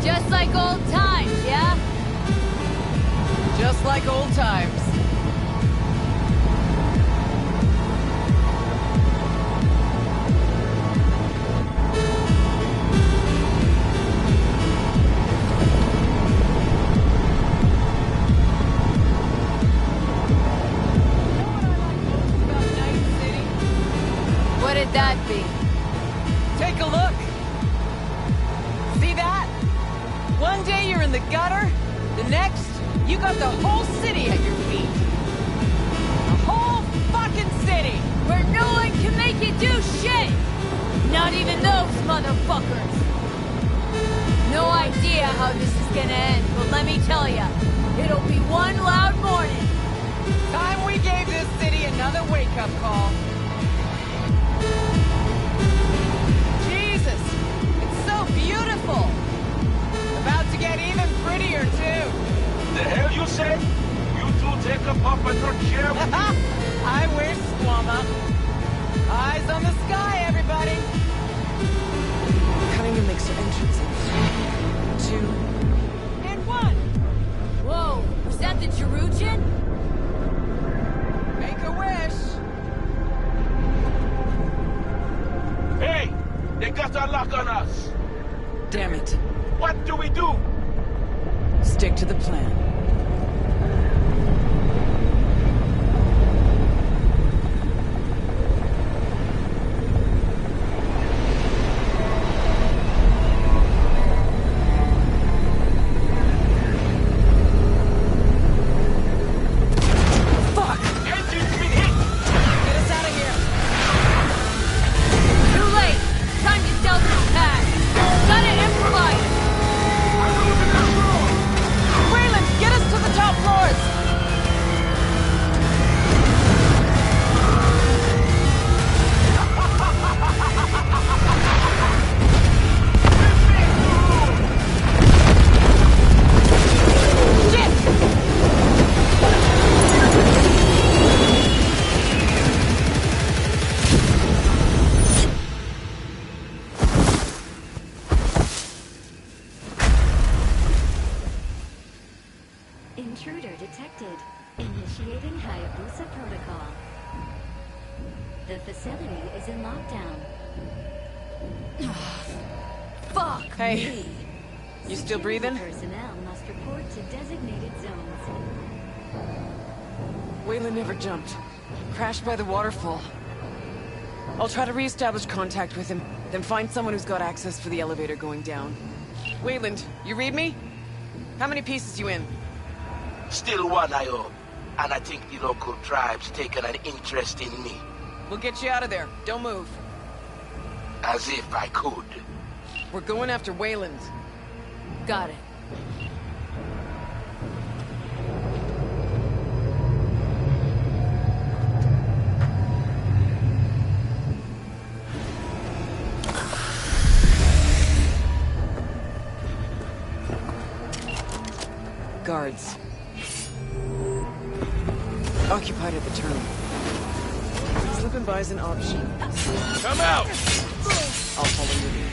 Just like old times, yeah? Just like old times. What did that be? Take a look! See that? One day you're in the gutter, the next, you got the whole city at your feet. The whole fucking city! Where no one can make you do shit! Not even those motherfuckers! No idea how this is gonna end, but let me tell ya, it'll be one loud morning. Time we gave this city another wake-up call. Jesus! It's so beautiful! About to get even prettier, too! The hell you say? You two take a puff and not share with me? I wish, Squama. Eyes on the sky, everybody! Cutting to makes her entrance in 2 and 1! Whoa, was that the Jerugian? Make a wish! Hey! They got a lock on us! Damn it. What do we do? Stick to the plan. Intruder detected. Initiating Hayabusa protocol. The facility is in lockdown. Fuck Hey, me. you still breathing? Personnel must report to designated zones. Waylon never jumped. Crashed by the waterfall. I'll try to re-establish contact with him, then find someone who's got access for the elevator going down. Wayland, you read me? How many pieces you in? Still one, I hope. And I think the local tribe's taken an interest in me. We'll get you out of there. Don't move. As if I could. We're going after Wayland. Got it. Guards. Occupied at the terminal. Slipping by is an option. Come out! I'll follow you.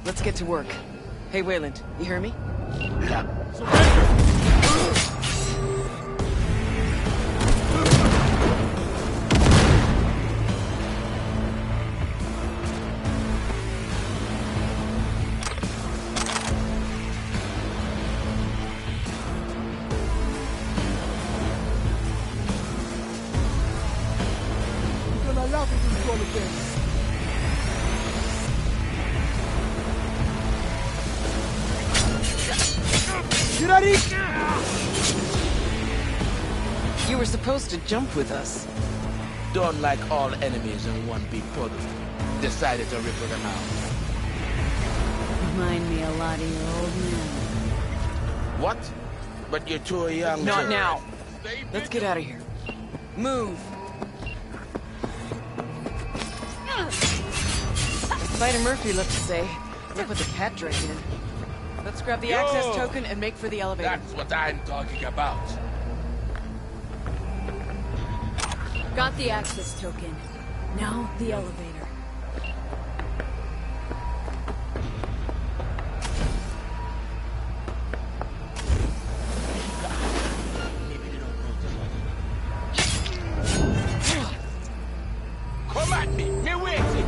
Let's get to work. Hey, Wayland, you hear me? Yeah. from again. You were supposed to jump with us. Don't like all enemies in one big puddle. Decided to ripple them out. Remind me a lot of your old man. What? But you're too young. Not now. Let's get out of here. Move. As Spider-Murphy left to say, look what the cat dragged in. Let's grab the access token and make for the elevator. That's what I'm talking about. Got the access token. Now the elevator. Come at me! Me waiting!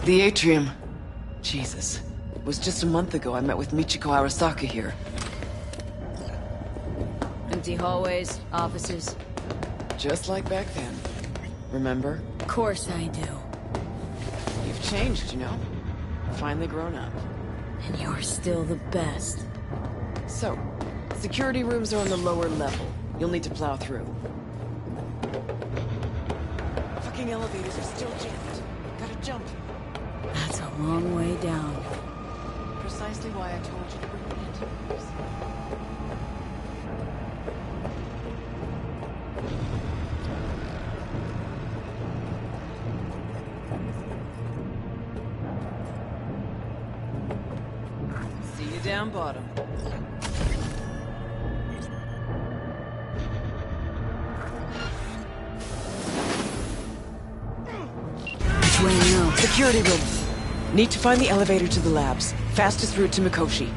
The atrium. Jesus. It was just a month ago I met with Michiko Arasaka here. Empty hallways, offices. Just like back then. Remember? Of course I do. You've changed, you know? Finally grown up. And you're still the best. So, security rooms are on the lower level. You'll need to plow through. Fucking elevators are still jammed. Gotta jump. That's a long way down. Precisely why I told you to bring me into yours. See you down bottom. Which way now? Security room. Need to find the elevator to the labs. Fastest route to Mikoshi.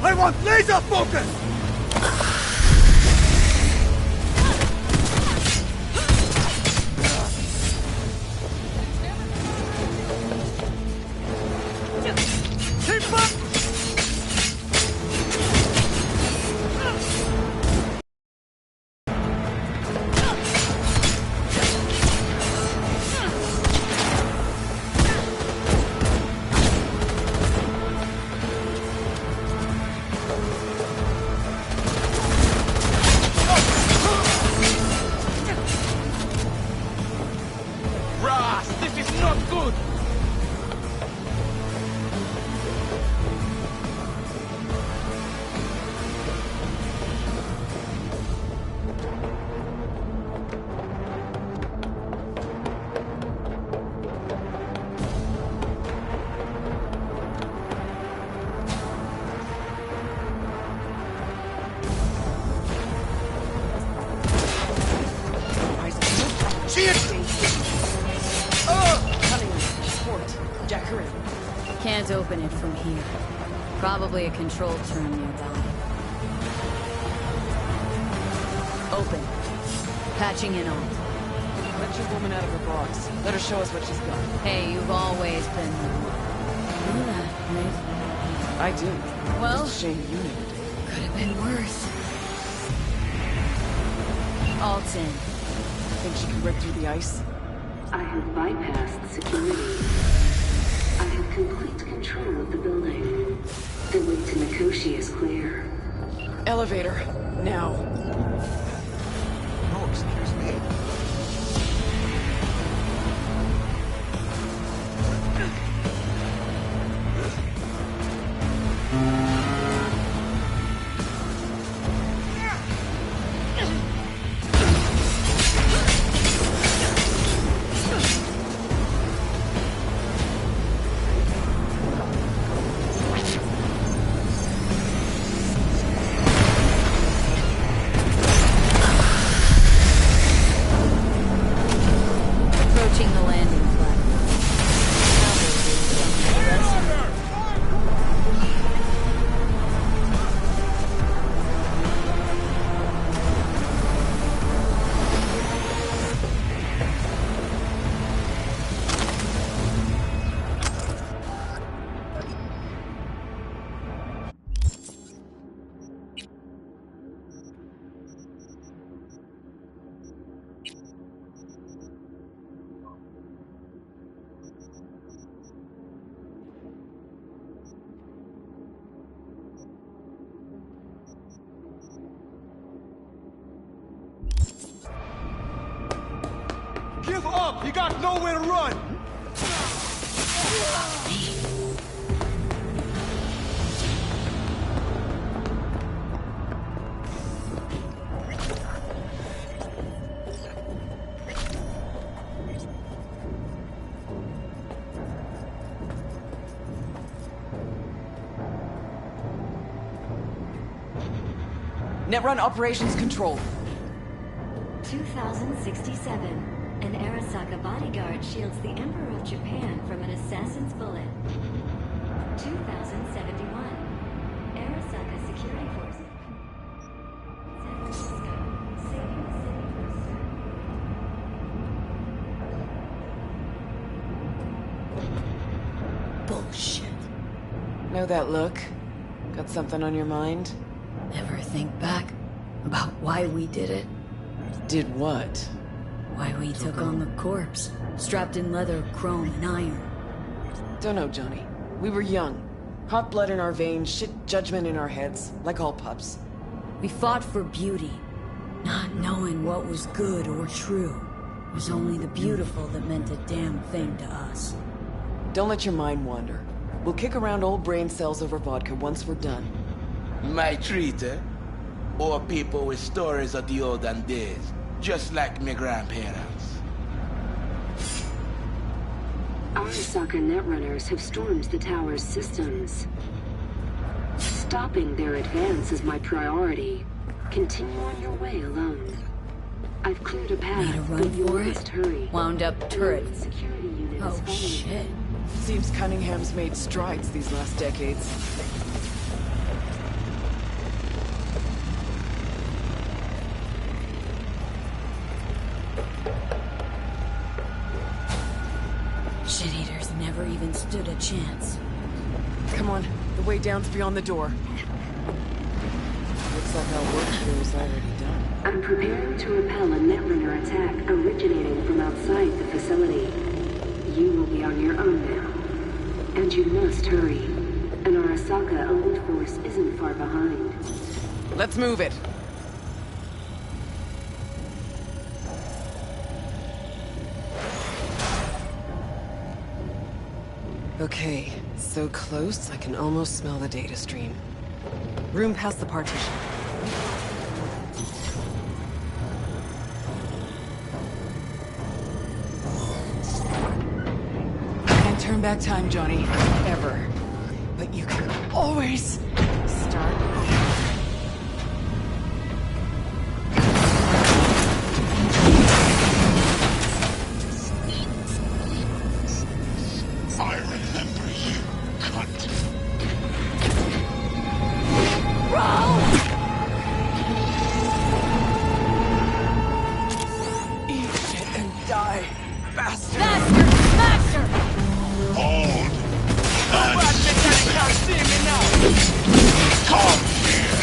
I want laser focus! Can't open it from here. Probably a control term nearby. Open. Patching in on. Let your woman out of her box. Let her show us what she's got. Hey, you've always been... You know that, right? I do. Well... Just a shame you never did. Could have been worse. Alt's in. Think she can rip through the ice? I have bypassed security. I have complete control of the building. The way to Mikoshi is clear. Elevator, now. No, excuse me. Approaching the landing platform. Give up! You got nowhere to run! Netrun Operations Control. 2067. An Arasaka bodyguard shields the Emperor of Japan from an assassin's bullet. 2071. Arasaka security forces. San Francisco, saving the city from Bullshit. Know that look? Got something on your mind? Ever think back about why we did it? Did what? Why we took on the corpse, strapped in leather, chrome, and iron. Don't know, Johnny. We were young. Hot blood in our veins, shit judgment in our heads, like all pups. We fought for beauty, not knowing what was good or true. It was only the beautiful that meant a damn thing to us. Don't let your mind wander. We'll kick around old brain cells over vodka once we're done. My treat, eh? Or people with stories of the olden days, just like my grandparents. Arasaka netrunners have stormed the tower's systems. Stopping their advance is my priority. Continue on your way alone. I've cleared a path, Need a run but you for must it? hurry. Wound up turret. Security unit is Oh following. shit. Seems Cunningham's made strides these last decades. Shit-eaters never even stood a chance. Come on, the way down's beyond the door. Looks like our work here is already done. I'm preparing to repel a netrunner attack originating from outside the facility. You will be on your own now. And you must hurry. An Arasaka-owned force isn't far behind. Let's move it. Okay, so close I can almost smell the data stream. Room past the partition. Can't turn back time, Johnny. Ever. But you can always start over. I remember you, cunt. Eat shit and die, bastard! Faster! Hold. Come here!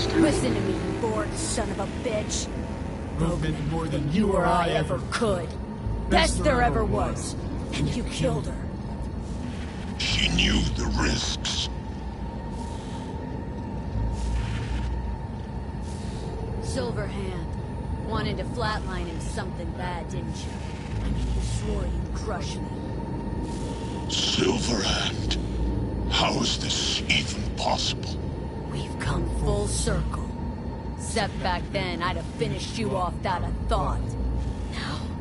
time. Listen to me, you bored son of a bitch. Broken more than you or I ever could. Best there ever was. And you killed her. She knew the risks. Silverhand. Wanted to flatline him something bad, didn't you? I mean, you swore you'd crush me. Silverhand. How is this even possible? We've come full circle. Except back then, I'd have finished you off without a thought.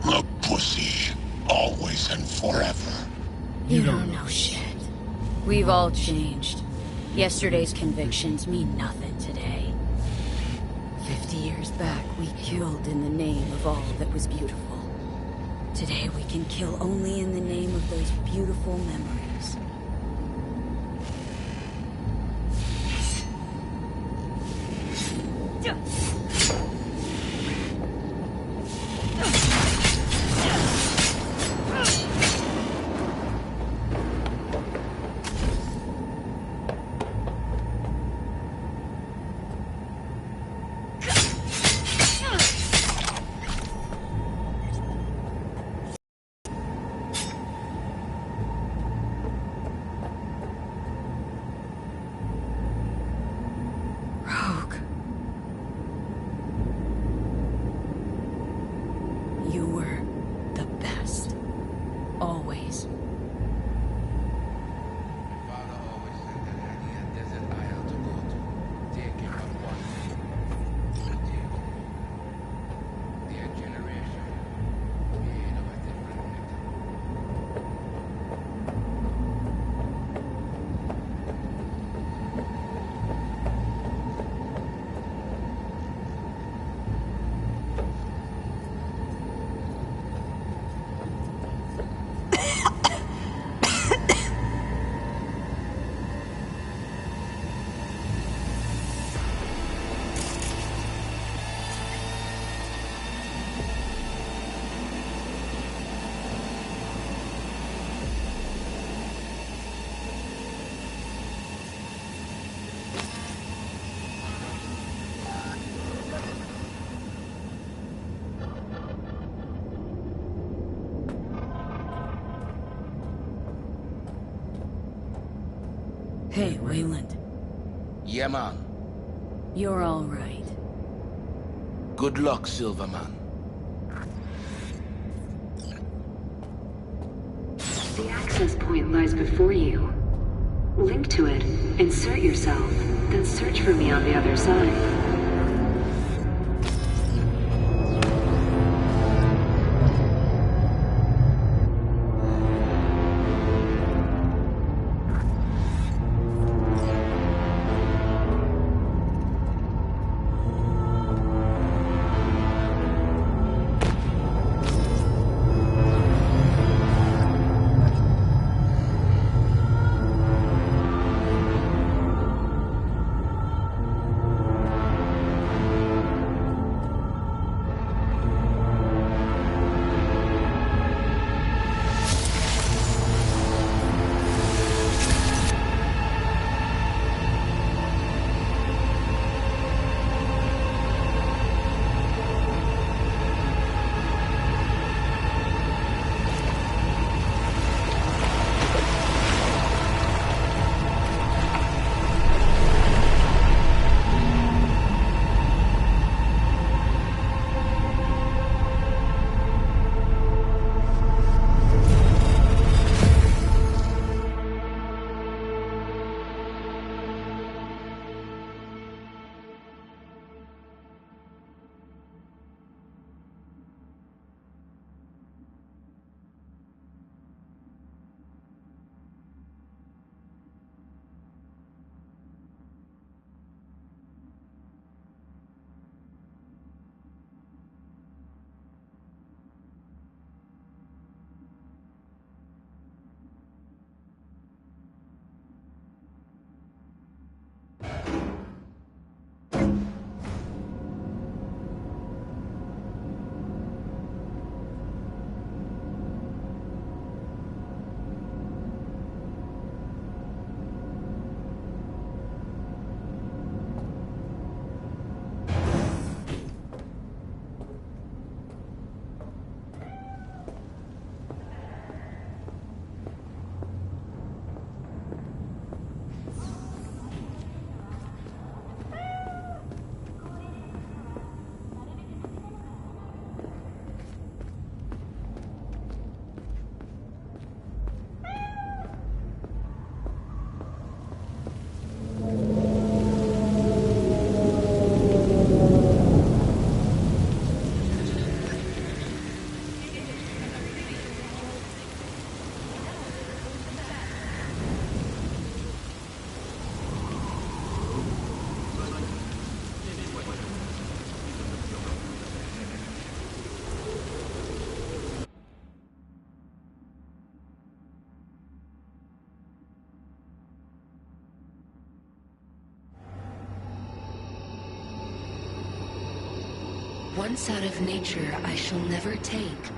A pussy. Always and forever. You don't know shit. We've all changed. Yesterday's convictions mean nothing today. 50 years back, we killed in the name of all that was beautiful. Today, we can kill only in the name of those beautiful memories. You were the best. Always. Hey, Wayland. Yeah, man. You're all right. Good luck, Silverman. The access point lies before you. Link to it, insert yourself, then search for me on the other side. Once out of nature, I shall never take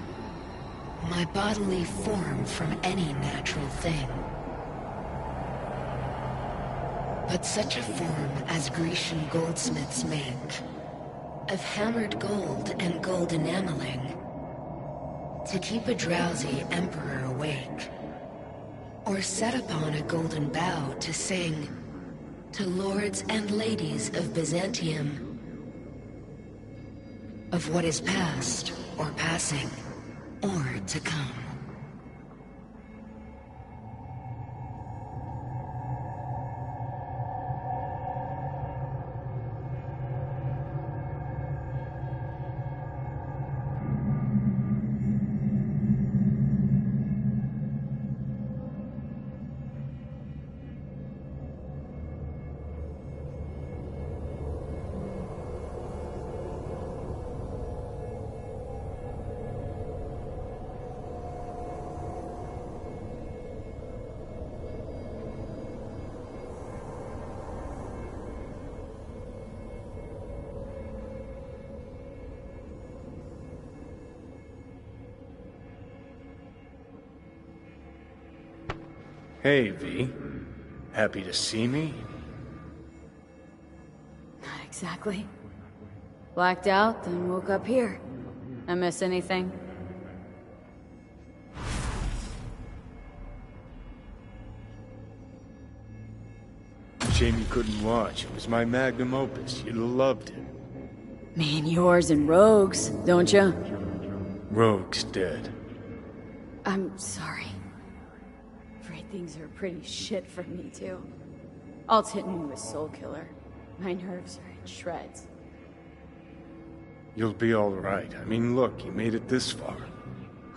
my bodily form from any natural thing. But such a form as Grecian goldsmiths make, of hammered gold and gold enameling, to keep a drowsy emperor awake, or set upon a golden bough to sing to lords and ladies of Byzantium of what is past or passing or to come. Hey, V. Happy to see me? Not exactly. Blacked out, then woke up here. I miss anything? Shame you couldn't watch. It was my magnum opus. You'd have loved it. Me and yours and Rogue's, don't ya? Rogue's dead. I'm sorry. Afraid things are pretty shit for me, too. Alt's hitting me with Soul Killer. My nerves are in shreds. You'll be all right. I mean, look, you made it this far.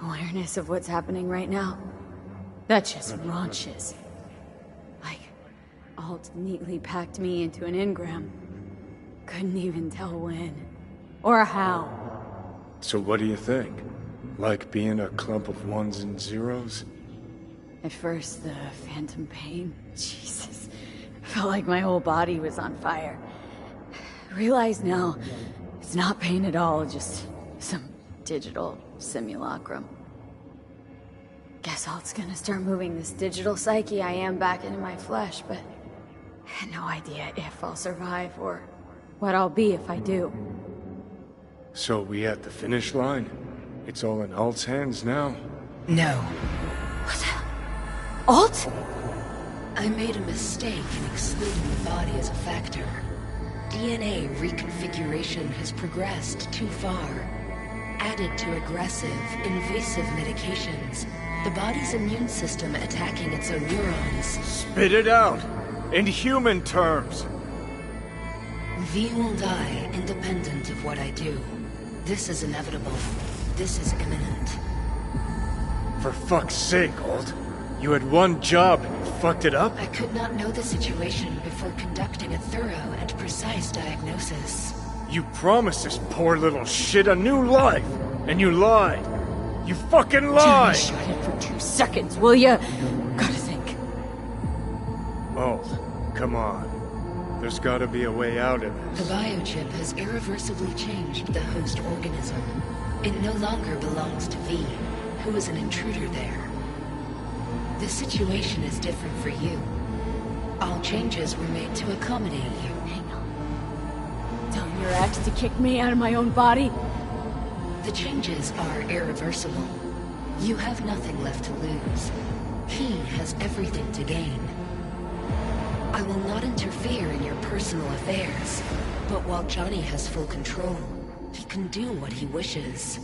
Awareness of what's happening right now? That just raunches. Like, Alt neatly packed me into an engram. Couldn't even tell when. Or how. So what do you think? Like being a clump of ones and zeros? At first, the phantom pain. Jesus. Felt like my whole body was on fire. Realize now, it's not pain at all, just some digital simulacrum. Guess Alt's gonna start moving this digital psyche I am back into my flesh, but I had no idea if I'll survive or what I'll be if I do. So we at the finish line? It's all in Alt's hands now? No. Alt? I made a mistake in excluding the body as a factor. DNA reconfiguration has progressed too far. Added to aggressive, invasive medications, the body's immune system attacking its own neurons. Spit it out! In human terms! V will die independent of what I do. This is inevitable. This is imminent. For fuck's sake, Alt. You had one job and you fucked it up? I could not know the situation before conducting a thorough and precise diagnosis. You promised this poor little shit a new life, and you lied. You fucking lied! Johnny, shut it for 2 seconds, will ya? Gotta think. Alt, come on. There's gotta be a way out of this. The biochip has irreversibly changed the host organism. It no longer belongs to V, who is an intruder there. This situation is different for you. All changes were made to accommodate you. Hang on. Telling your ex to kick me out of my own body? The changes are irreversible. You have nothing left to lose. He has everything to gain. I will not interfere in your personal affairs, but while Johnny has full control, he can do what he wishes.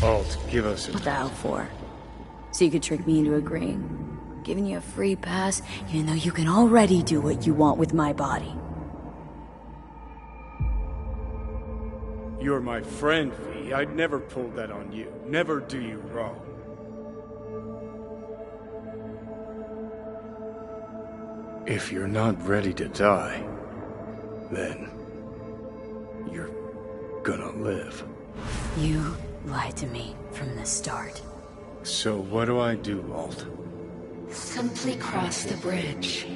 Alt, give us a... What the hell for? So you could trick me into agreeing. Giving you a free pass, even though you can already do what you want with my body. You're my friend, V. I'd never pull that on you. Never do you wrong. If you're not ready to die, then you're gonna live. You lied to me from the start. So what do I do, Alt? Simply cross the bridge.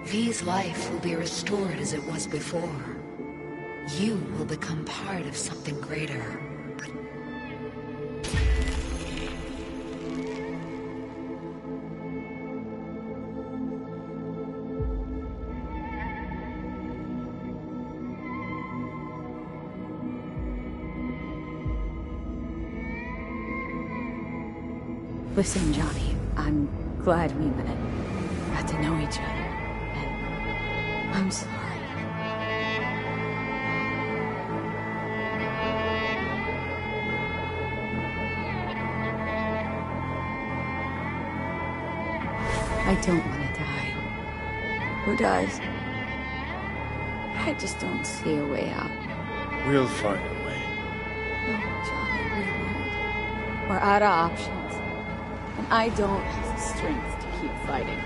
V's life will be restored as it was before. You will become part of something greater. Listen, Johnny, I'm glad we met. Got to know each other. And I'm sorry. I don't want to die. Who does? I just don't see a way out. We'll find a way. No, Johnny, we won't. We're out of options. And I don't have the strength to keep fighting.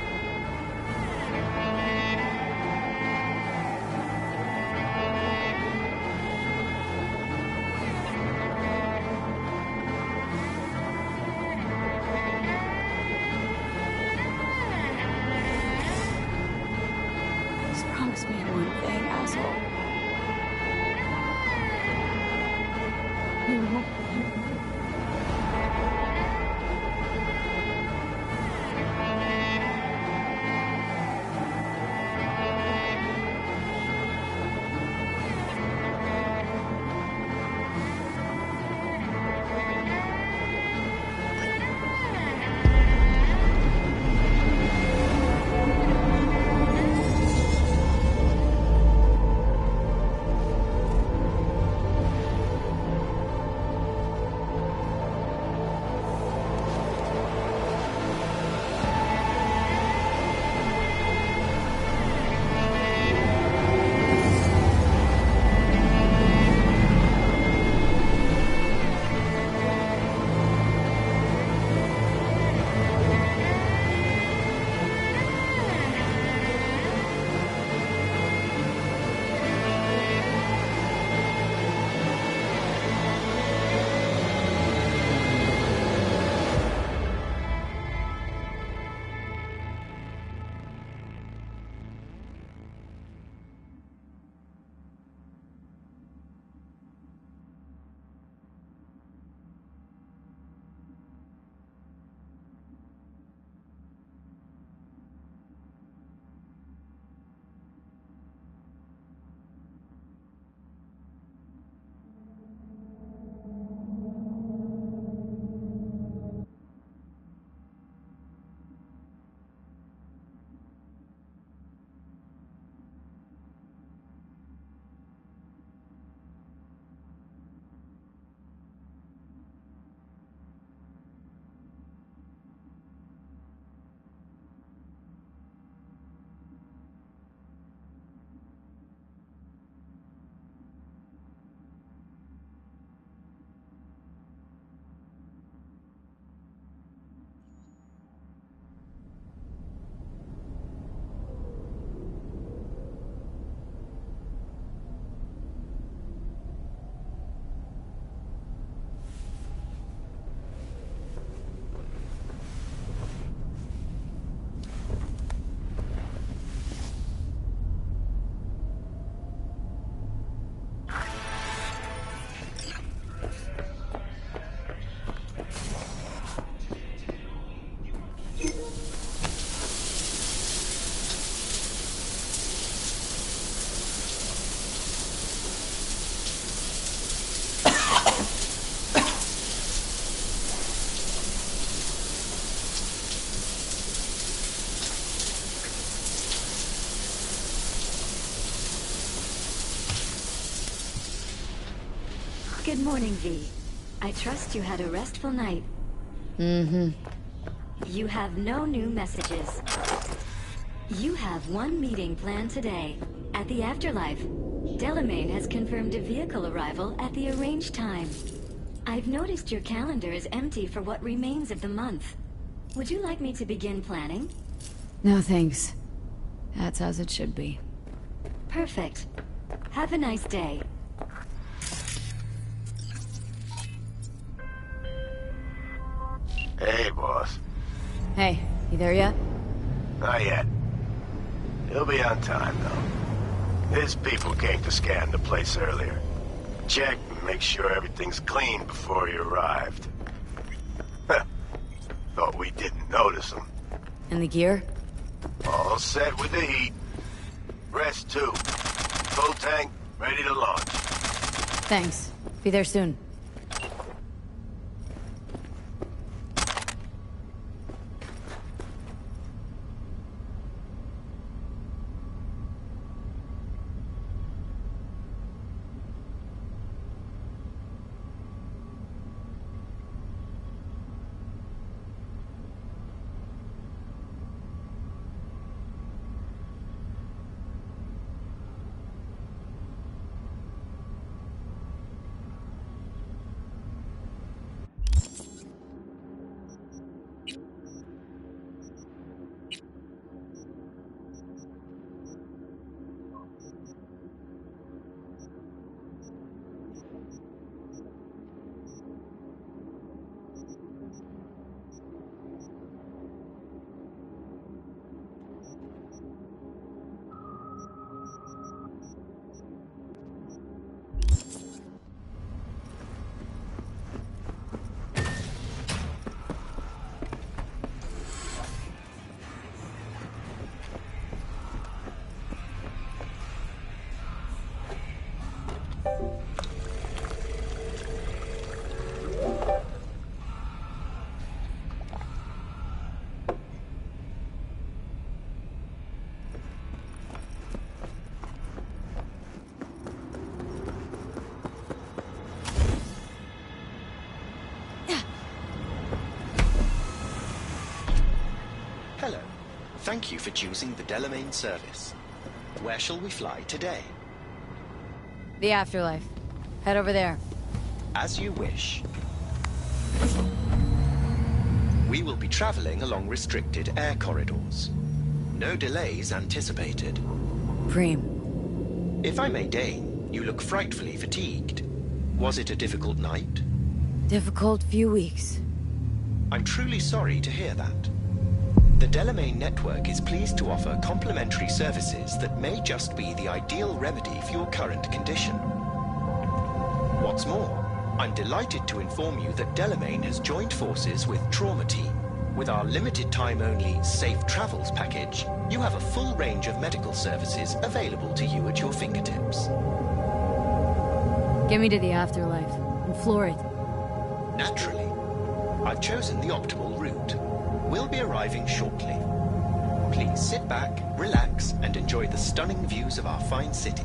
Just promise me one thing, asshole. You won't. Good morning, V. I trust you had a restful night. Mm-hmm. You have no new messages. You have one meeting planned today, at the Afterlife. Delamain has confirmed a vehicle arrival at the arranged time. I've noticed your calendar is empty for what remains of the month. Would you like me to begin planning? No, thanks. That's as it should be. Perfect. Have a nice day. Hey, you there yet? Not yet. He'll be on time, though. His people came to scan the place earlier. Check and make sure everything's clean before he arrived. Thought we didn't notice him. And the gear? All set with the heat. Rest too. Full tank, ready to launch. Thanks. Be there soon. Hello. Thank you for choosing the Delamain service. Where shall we fly today? The afterlife. Head over there. As you wish. We will be traveling along restricted air corridors. No delays anticipated. Preem. If I may deign, you look frightfully fatigued. Was it a difficult night? Difficult few weeks. I'm truly sorry to hear that. The Delamain network is pleased to offer complimentary services that may just be the ideal remedy for your current condition. What's more, I'm delighted to inform you that Delamain has joined forces with Trauma Team. With our limited time only Safe Travels package, you have a full range of medical services available to you at your fingertips. Get me to the afterlife and floor it. Naturally. I've chosen the optimal route. We'll be arriving shortly. Please sit back, relax, and enjoy the stunning views of our fine city.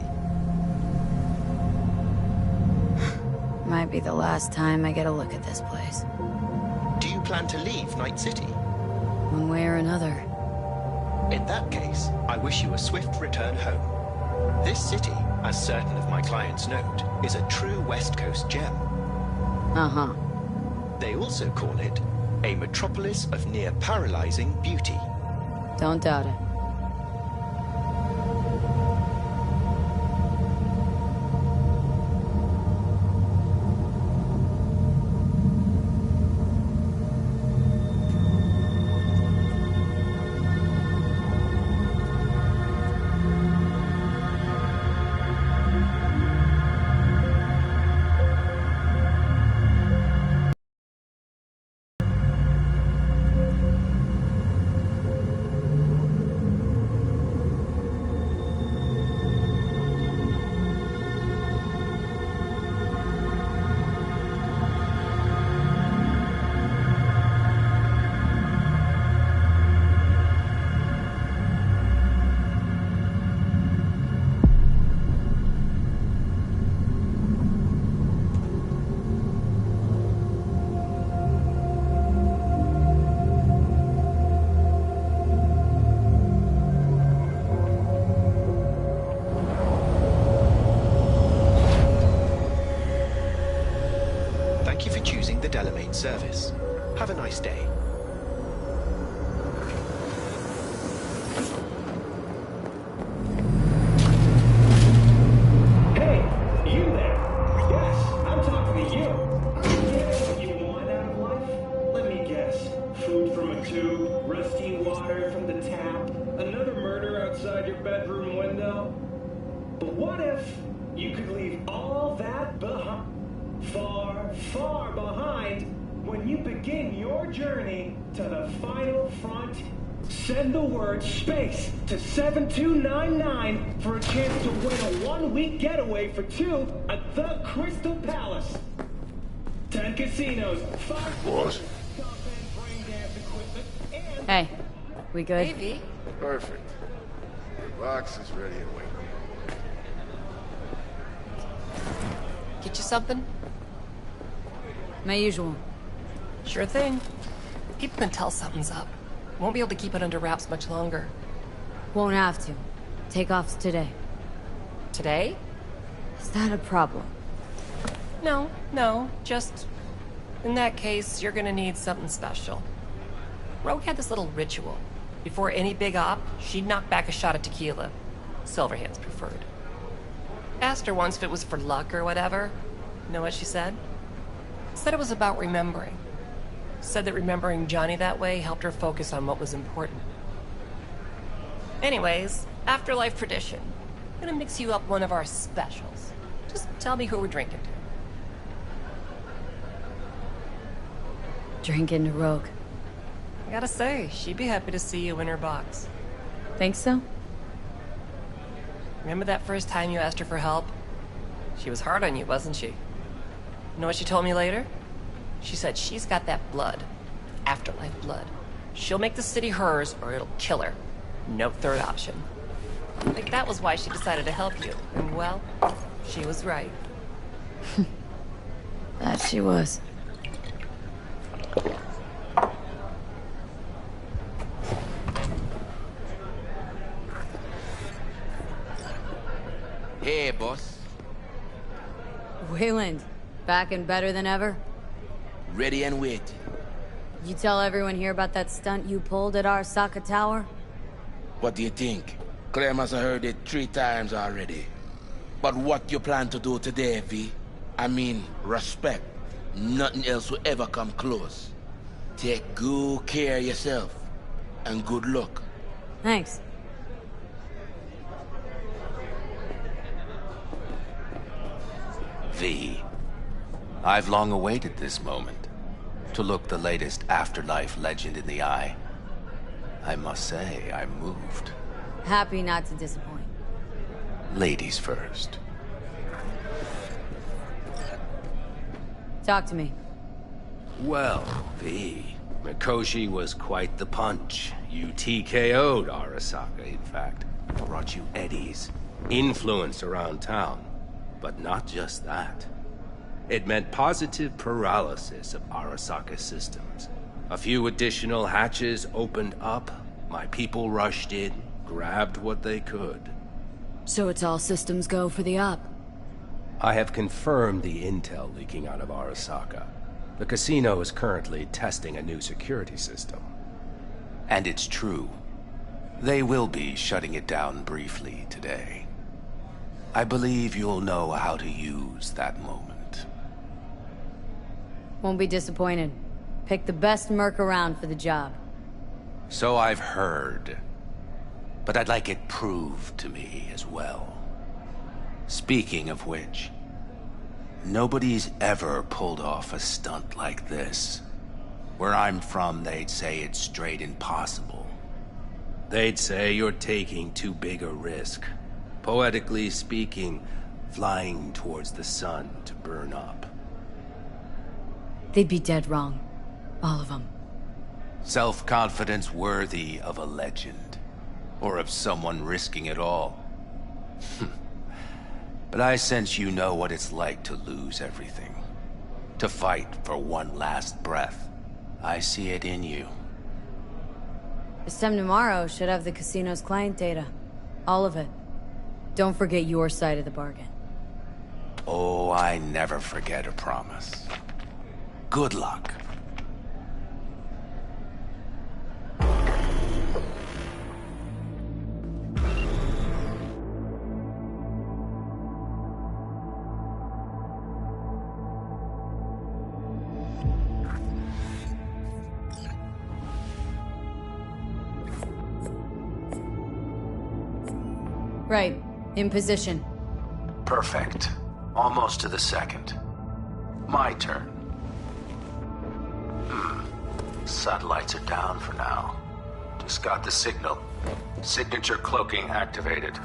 Might be the last time I get a look at this place. Do you plan to leave Night City? One way or another. In that case, I wish you a swift return home. This city, as certain of my clients note, is a true West Coast gem. Uh-huh. They also call it a metropolis of near-paralyzing beauty. Don't doubt it. Service. Have a nice day. Hey, you there? Yes, I'm talking to you. Are you getting what you want out of life? Let me guess. Food from a tube, far behind when you begin your journey to the final front. Send the word SPACE to 7299 for a chance to win a one-week getaway for two at the Crystal Palace. 10 casinos, 5 Boss. Hey, we good? Maybe. Perfect. The box is ready and waiting. Get you something? My usual. Sure thing. People can tell something's up. Won't be able to keep it under wraps much longer. Won't have to. Takeoff's today. Today? Is that a problem? No, just... In that case, you're gonna need something special. Rogue had this little ritual. Before any big op, she'd knock back a shot of tequila. Silverhand's preferred. Asked her once if it was for luck or whatever. Know what she said? Said it was about remembering. Said that remembering Johnny that way helped her focus on what was important. Anyways, afterlife tradition. Gonna mix you up one of our specials. Just tell me who we're drinking to. Drinking to Rogue. I gotta say, she'd be happy to see you in her box. Think so? Remember that first time you asked her for help? She was hard on you, wasn't she? You know what she told me later? She said she's got that blood. Afterlife blood. She'll make the city hers or it'll kill her. No third option. I think that was why she decided to help you. And well, she was right. That she was. Hey, boss. Wayland, back and better than ever? Ready and waiting. You tell everyone here about that stunt you pulled at Arasaka Tower? What do you think? Claire must have heard it 3 times already. But what you plan to do today, V? I mean, respect. Nothing else will ever come close. Take good care of yourself. And good luck. Thanks. V. I've long awaited this moment. To look the latest afterlife legend in the eye. I must say, I'm moved. Happy not to disappoint. Ladies first. Talk to me. Well, V. Mikoshi was quite the punch. You TKO'd Arasaka, in fact. Brought you eddies. Influence around town. But not just that. It meant positive paralysis of Arasaka systems. A few additional hatches opened up. My people rushed in, grabbed what they could. So it's all systems go for the op? I have confirmed the intel leaking out of Arasaka. The casino is currently testing a new security system. And it's true. They will be shutting it down briefly today. I believe you'll know how to use that moment. Won't be disappointed. Pick the best merc around for the job. So I've heard. But I'd like it proved to me as well. Speaking of which, nobody's ever pulled off a stunt like this. Where I'm from, they'd say it's straight impossible. They'd say you're taking too big a risk. Poetically speaking, flying towards the sun to burn up. They'd be dead wrong. All of them. Self-confidence worthy of a legend. Or of someone risking it all. But I sense you know what it's like to lose everything. To fight for one last breath. I see it in you. This time tomorrow should have the casino's client data. All of it. Don't forget your side of the bargain. Oh, I never forget a promise. Good luck. Right. In position. Perfect. Almost to the second. My turn. Satellites are down for now. Just got the signal. Signature cloaking activated.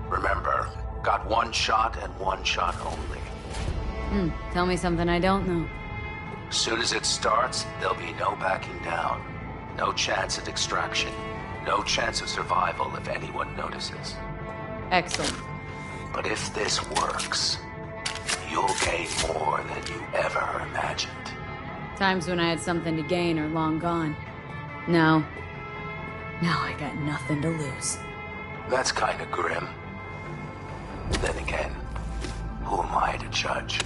Remember, got one shot and one shot only. Tell me something I don't know. Soon as it starts, there'll be no backing down. No chance at extraction. No chance of survival if anyone notices. Excellent. But if this works, you'll gain more than you ever imagined. Times when I had something to gain are long gone. No. Now I got nothing to lose. That's kind of grim. Then again, who am I to judge?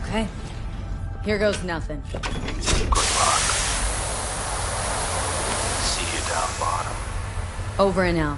Okay. Here goes nothing. Good luck. See you down bottom. Over and out.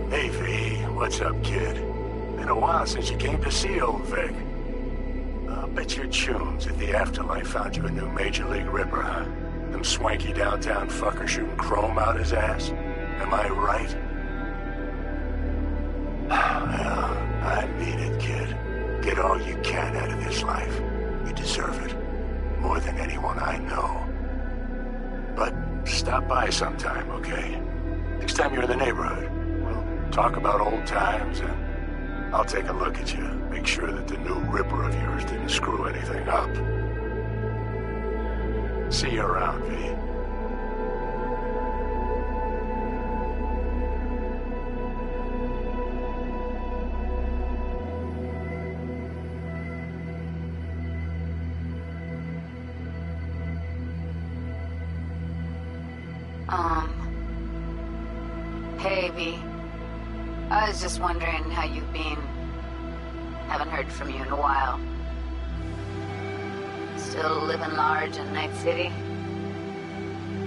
Hey, V, what's up, kid? Been a while since you came to see old Vic. I'll bet your chums at the Afterlife found you a new Major League Ripper, huh? Them swanky downtown fuckers shooting chrome out his ass. Am I right? Well, I mean it, kid. Get all you can out of this life. You deserve it. More than anyone I know. But stop by sometime, okay? Next time you're in the neighborhood, we'll talk about old times and I'll take a look at you. Make sure that the new Ripper of yours didn't screw anything up. See you around, V. Hey, V. I was just wondering how you've been. Haven't heard from you in a while. Still Still living large in Night City?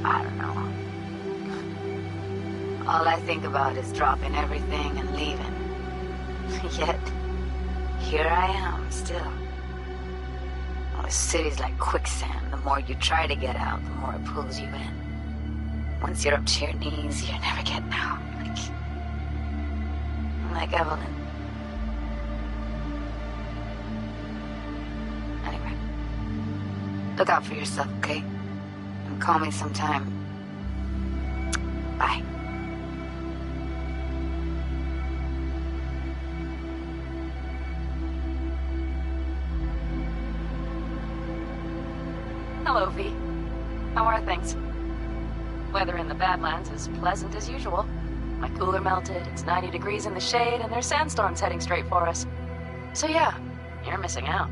I don't know. All I think about is dropping everything and leaving. Yet, here I am, still. Oh, the city's like quicksand. The more you try to get out, the more it pulls you in. Once you're up to your knees, you're never getting out. Like Evelyn. Anyway. Look out for yourself, okay? And call me sometime. Bye. Hello, V. How are things? Weather in the Badlands is pleasant as usual. My cooler melted, it's 90 degrees in the shade, and there's sandstorms heading straight for us. So yeah, you're missing out.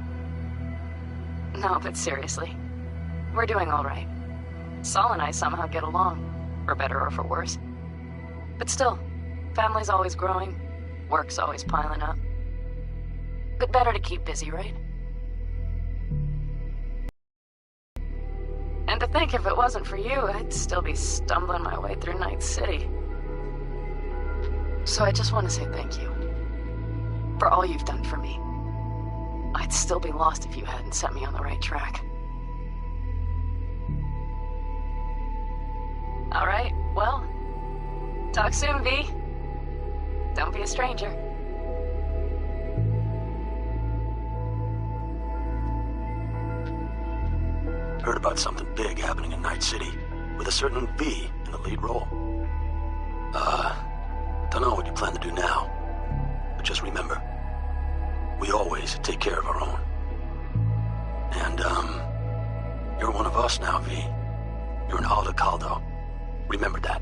No, but seriously, we're doing all right. Saul and I somehow get along, for better or for worse. But still, family's always growing, work's always piling up. But better to keep busy, right? And to think if it wasn't for you, I'd still be stumbling my way through Night City. So I just want to say thank you. For all you've done for me. I'd still be lost if you hadn't set me on the right track. Alright, well, talk soon, V. Don't be a stranger. Heard about something big happening in Night City, with a certain V in the lead role. Don't know what you plan to do now, but just remember, we always take care of our own. And, you're one of us now, V. You're an Aldo Caldo. Remember that.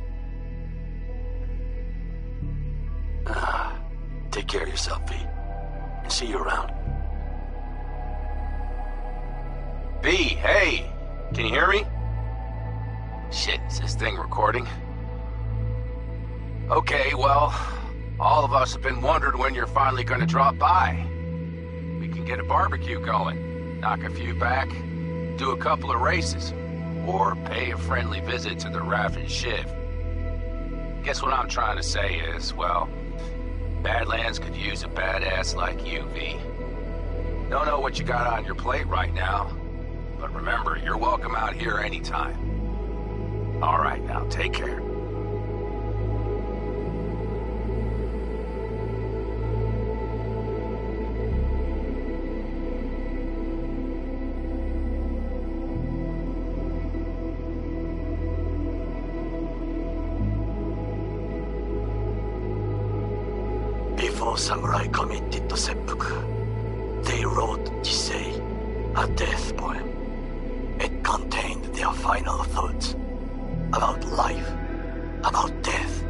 Take care of yourself, V. And see you around. V, hey! Can you hear me? Shit, is this thing recording? Okay, well, all of us have been wondering when you're finally gonna drop by. We can get a barbecue going, knock a few back, do a couple of races, or pay a friendly visit to the Raff and Shiv. Guess what I'm trying to say is, well, Badlands could use a badass like you, V. Don't know what you got on your plate right now, but remember, you're welcome out here anytime. All right, now, take care. Before samurai committed to seppuku, they wrote Jisei, a death poem. It contained their final thoughts about life, about death.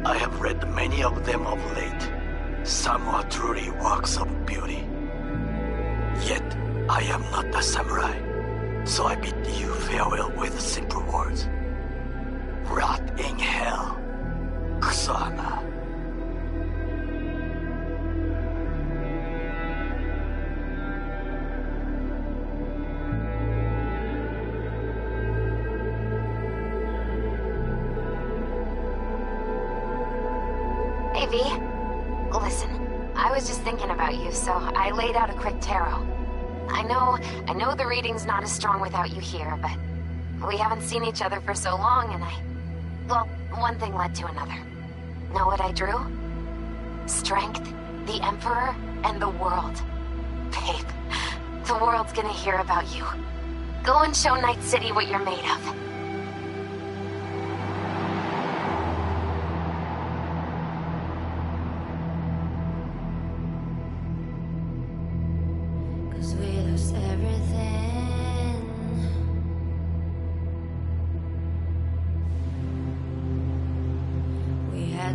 I have read many of them of late. Some are truly works of beauty. Yet, I am not a samurai, so I bid you farewell with simple words. Rot in hell, Kusama. Hey, V. Listen, I was just thinking about you, so I laid out a quick tarot. I know the reading's not as strong without you here, but we haven't seen each other for so long, and well, one thing led to another. Know what I drew? Strength, the Emperor, and the world. Babe, the world's gonna hear about you. Go and show Night City what you're made of.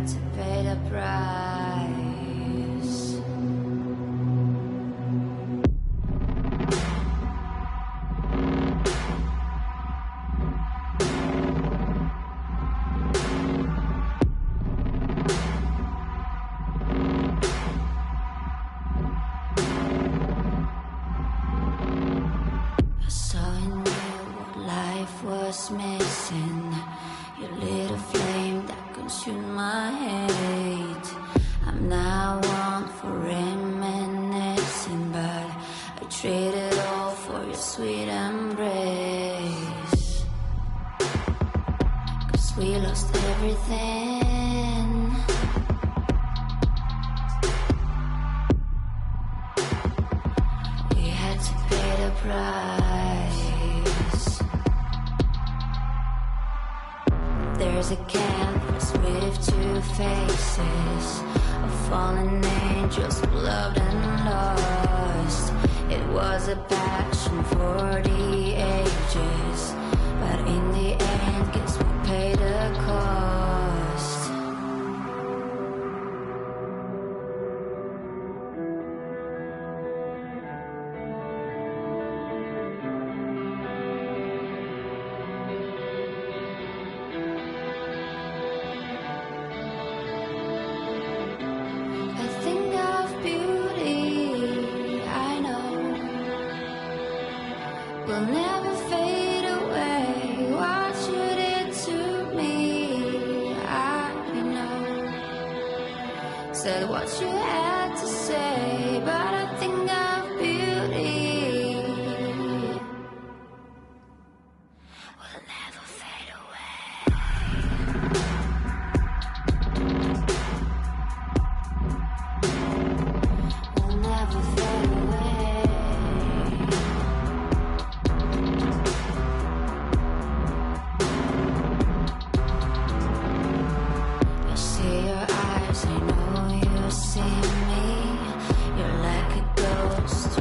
To pay the price. I saw in you what life was missing. You lit a flame that consumed my hate. I'm now one for reminiscing, but I traded all for your sweet embrace. 'Cause we lost everything. We had to pay the price. There's a canvas with two faces, of fallen angels, loved and lost. It was a passion for the ages, but in the end, guess we paid the cost. I think of beauty, I know, will never fade away. What you did to me, I know. Said what you had to say, but I think of beauty will never fade away. Will never fade away. I see your eyes, I know you see me. You're like a ghost.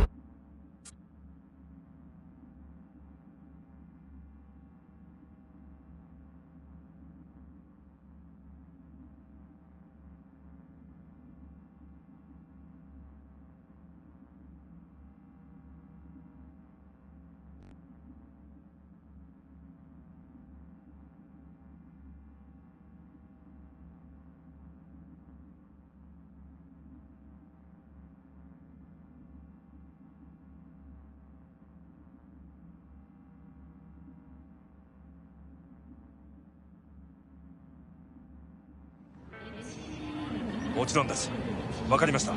Yes. もちろんです。わかりました。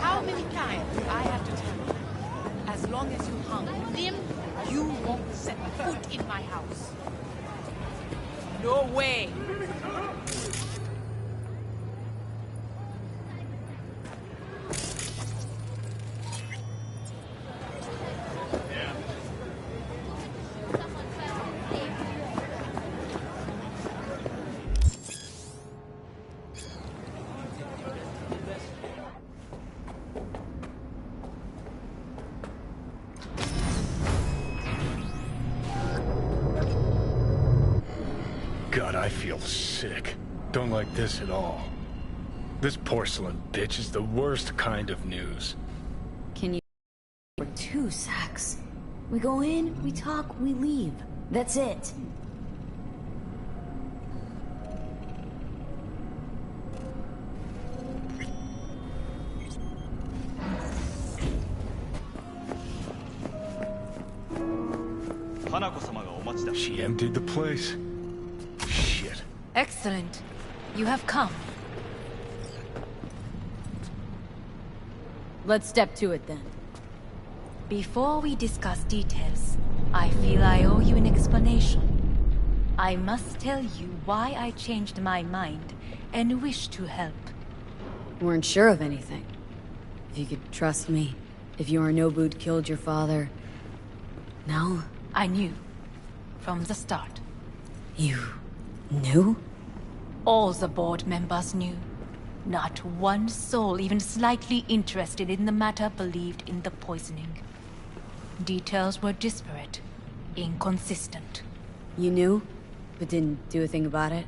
How many times do I have to tell you? As long as you hung limb, you won't set foot in my house. No way. God, I feel sick. Don't like this at all. This porcelain bitch is the worst kind of news. Can you... We're 2 sacks. We go in, we talk, we leave. That's it. She emptied the place. Shit. Excellent. You have come. Let's step to it then. Before we discuss details, I feel I owe you an explanation. I must tell you why I changed my mind and wish to help. Weren't sure of anything. If you could trust me, if Yorinobu'd killed your father... No? I knew. From the start. You... knew? All the board members knew. Not one soul even slightly interested in the matter believed in the poisoning. Details were disparate, inconsistent. You knew, but didn't do a thing about it?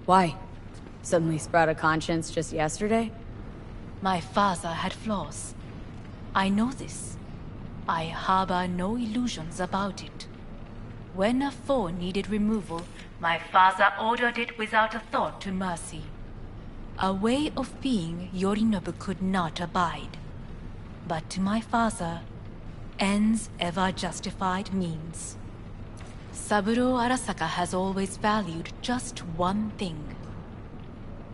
Why? Suddenly sprout a conscience just yesterday? My father had flaws. I know this. I harbor no illusions about it. When a foe needed removal, my father ordered it without a thought to mercy. A way of being Yorinobu could not abide. But to my father, ends ever justified means. Saburo Arasaka has always valued just one thing.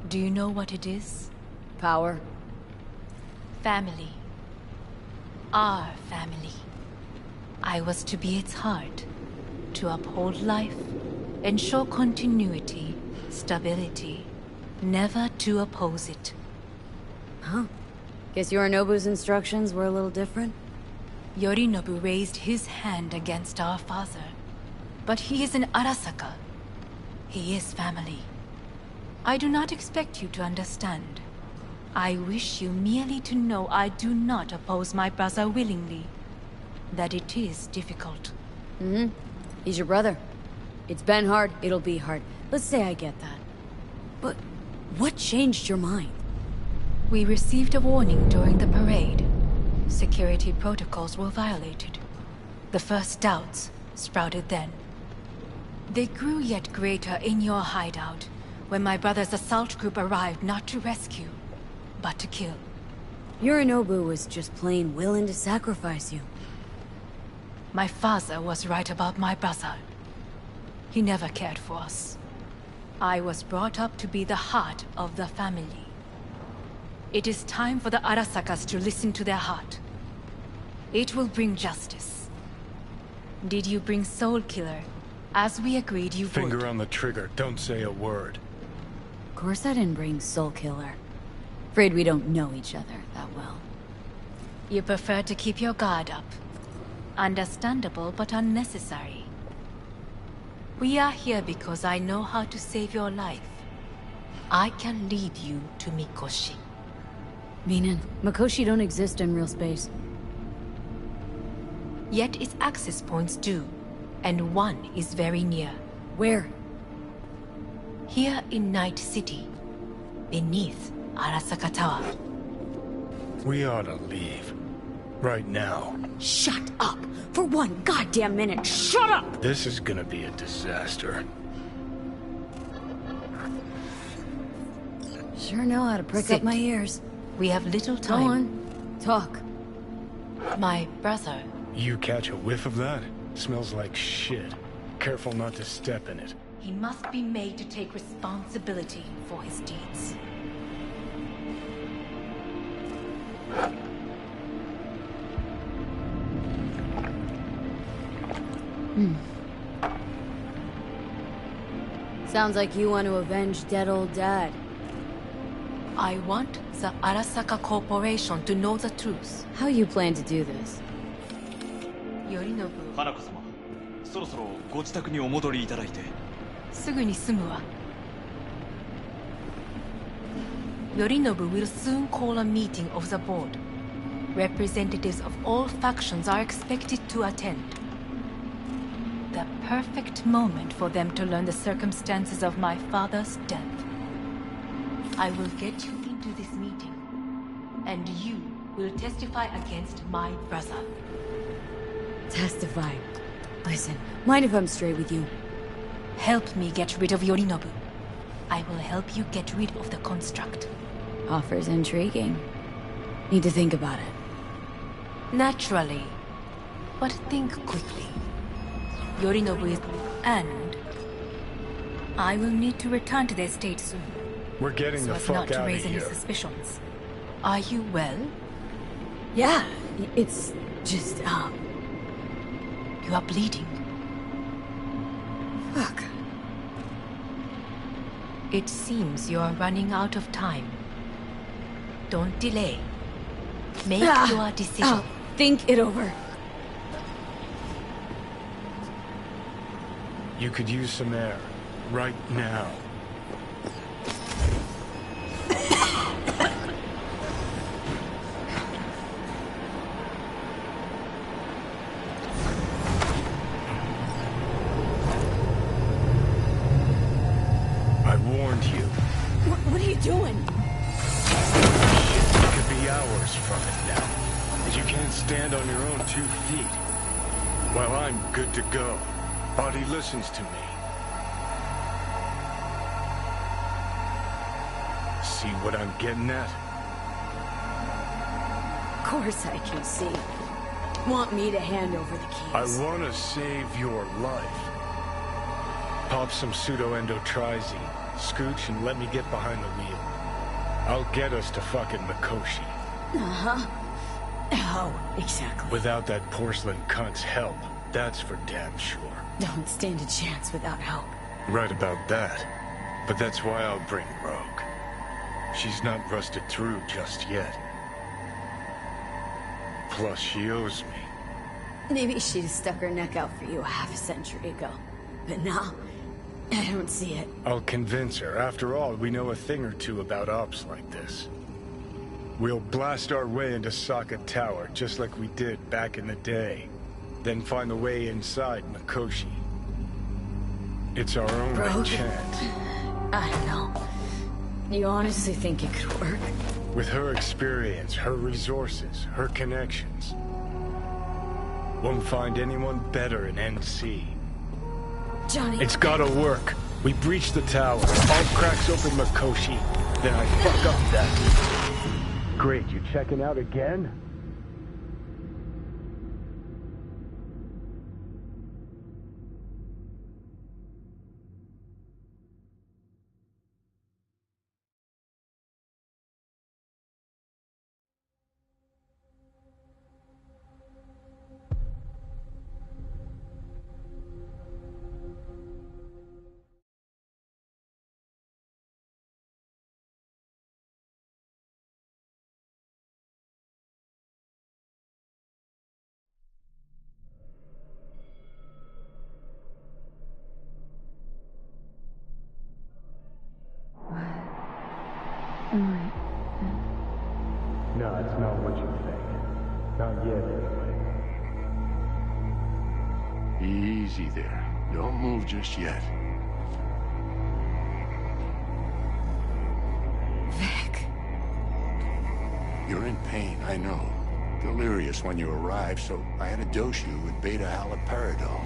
Do you know what it is? Power. Family. Our family. I was to be its heart, to uphold life, ensure continuity, stability, never to oppose it. Huh. Guess Yorinobu's instructions were a little different? Yorinobu raised his hand against our father. But he is an Arasaka. He is family. I do not expect you to understand. I wish you merely to know I do not oppose my brother willingly. That it is difficult. Mm-hmm. He's your brother. It's been hard, it'll be hard. Let's say I get that. But what changed your mind? We received a warning during the parade. Security protocols were violated. The first doubts sprouted then. They grew yet greater in your hideout, when my brother's assault group arrived not to rescue, but to kill. Yorinobu was just plain willing to sacrifice you. My father was right about my brother. He never cared for us. I was brought up to be the heart of the family. It is time for the Arasakas to listen to their heart. It will bring justice. Did you bring Soul Killer, as we agreed you would? Finger on the trigger, don't say a word. Of course I didn't bring Soul Killer. Afraid we don't know each other that well. You prefer to keep your guard up. Understandable, but unnecessary. We are here because I know how to save your life. I can lead you to Mikoshi. Meaning, Mikoshi don't exist in real space. Yet its access points do, and one is very near. Where? Here in Night City, beneath Arasaka Tower. We ought to leave. Right now. Shut up! For one goddamn minute, shut up! This is gonna be a disaster. Sure know how to prick up my ears. We have little time. Go on. Talk. My brother. You catch a whiff of that? Smells like shit. Careful not to step in it. He must be made to take responsibility for his deeds. Sounds like you want to avenge dead old dad. I want the Arasaka Corporation to know the truth. How you plan to do this? Yorinobu. 花子様、そろそろご自宅にお戻りいただいて。すぐに済むわ。Yorinobu will soon call a meeting of the board. Representatives of all factions are expected to attend. The perfect moment for them to learn the circumstances of my father's death. I will get you into this meeting, and you will testify against my brother. Testify. Listen, mind if I'm straight with you? Help me get rid of Yorinobu. I will help you get rid of the construct. Offers intriguing. Need to think about it. Naturally. But think quickly. Yorinobu is... and... I will need to return to the estate soon. We're getting the so fuck as not out to raise of any here. suspicions. Are you well? Yeah, it's just, You are bleeding. It seems you are running out of time. Don't delay. Make your decision. Think it over. You could use some air. Right now. I warned you. What are you doing? It could be hours from it now. And you can't stand on your own 2 feet. Well, I'm good to go. Body listens to me. See what I'm getting at? Of course I can see. Want me to hand over the keys? I want to save your life. Pop some pseudo-endotrizine, scooch, and let me get behind the wheel. I'll get us to fucking Mikoshi. Uh-huh. How exactly? Without that porcelain cunt's help, that's for damn sure. Don't stand a chance without help. Right about that. But that's why I'll bring Rogue. She's not rusted through just yet. Plus, she owes me. Maybe she'd have stuck her neck out for you half a century ago. But now, I don't see it. I'll convince her. After all, we know a thing or two about ops like this. We'll blast our way into Sokka Tower, just like we did back in the day. Then find the way inside Mikoshi. It's our only chance. I don't know. You honestly think it could work? With her experience, her resources, her connections. Won't find anyone better in NC. Johnny... It's gotta work. We breach the tower. All cracks open Mikoshi. Then I fuck up that. Great, you checking out again? No, it's not what you think. Not yet, anyway. Easy there. Don't move just yet. Vic. You're in pain, I know. Delirious when you arrived, so I had to dose you with beta-haloperidol.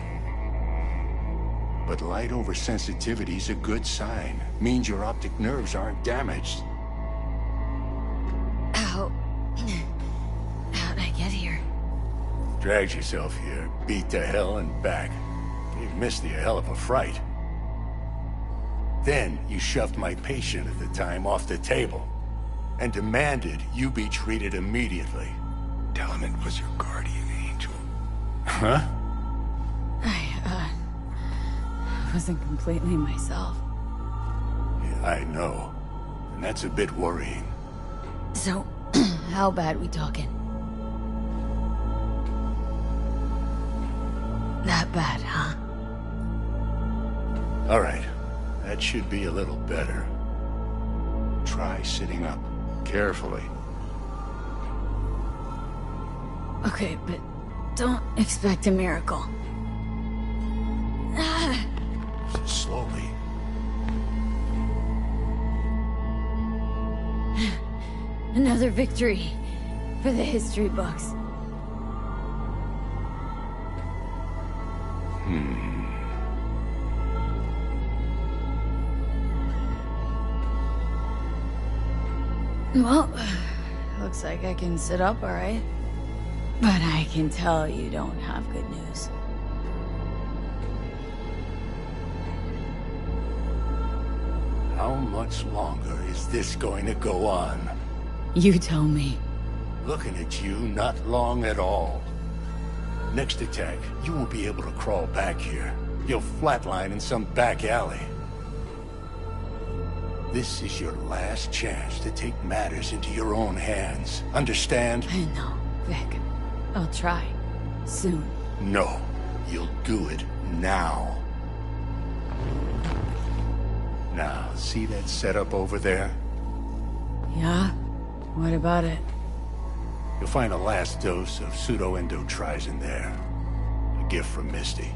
But light oversensitivity's a good sign. Means your optic nerves aren't damaged. How'd I get here? Dragged yourself here, beat to hell and back. Gave Misty a hell of a fright. Then you shoved my patient at the time off the table and demanded you be treated immediately. Tell him it was your guardian angel. Huh? I wasn't completely myself. Yeah, I know. And that's a bit worrying. So, how bad we talking? That bad, huh? All right. That should be a little better. Try sitting up. Carefully. Okay, but don't expect a miracle. Slowly. Another victory for the history books. Well, looks like I can sit up all right. But I can tell you don't have good news. How much longer is this going to go on? You tell me. Looking at you, not long at all. Next attack, you won't be able to crawl back here. You'll flatline in some back alley. This is your last chance to take matters into your own hands. Understand? I know, Vic. I'll try. Soon. No. You'll do it now. Now, see that setup over there? Yeah? What about it? You'll find a last dose of pseudo-endotrizin there. A gift from Misty.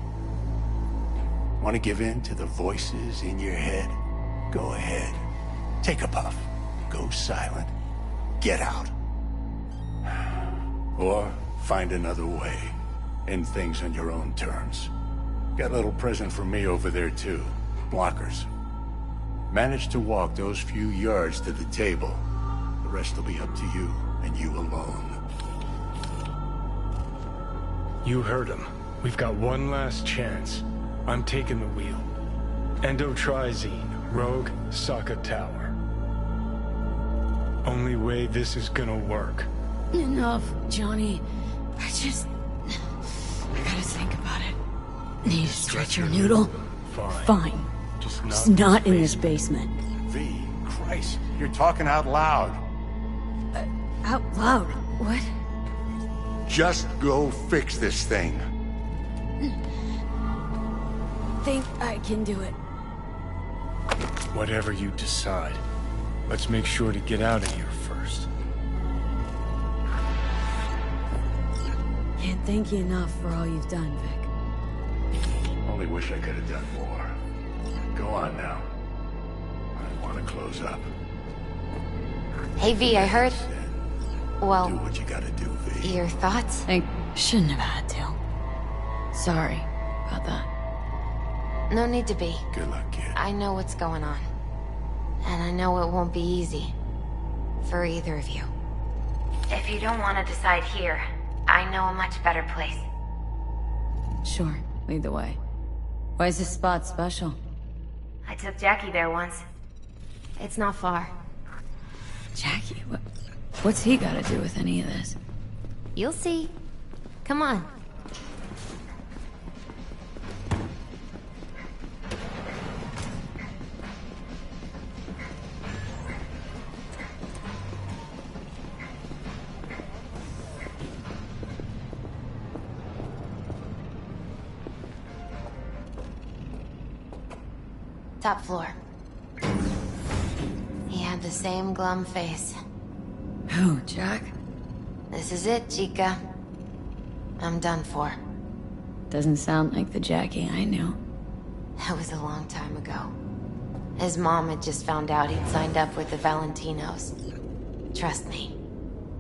Want to give in to the voices in your head? Go ahead. Take a puff. Go silent. Get out. Or find another way. End things on your own terms. Got a little present for me over there too. Blockers. Manage to walk those few yards to the table. The rest will be up to you, and you alone. You heard him. We've got one last chance. I'm taking the wheel. Endotrizine, Rogue, Saka Tower. Only way this is gonna work. Enough, Johnny. I gotta think about it. Need to stretch your noodle? Fine. Just not in this basement. V, Christ, you're talking out loud. Out loud? What? Just go fix this thing. Think I can do it. Whatever you decide. Let's make sure to get out of here first. Can't thank you enough for all you've done, Vic. Only wish I could have done more. Go on now. I want to close up. Hey, V, I heard... Well... Do what you gotta do, V. Your thoughts? I shouldn't have had to. Sorry about that. No need to be. Good luck, kid. I know what's going on. And I know it won't be easy. For either of you. If you don't want to decide here, I know a much better place. Sure, lead the way. Why is this spot special? I took Jackie there once. It's not far. Jackie? What's he got to do with any of this? You'll see. Come on. Top floor. He had the same glum face. Who, Jack? This is it, Chica. I'm done for. Doesn't sound like the Jackie I knew. That was a long time ago. His mom had just found out he'd signed up with the Valentinos. Trust me.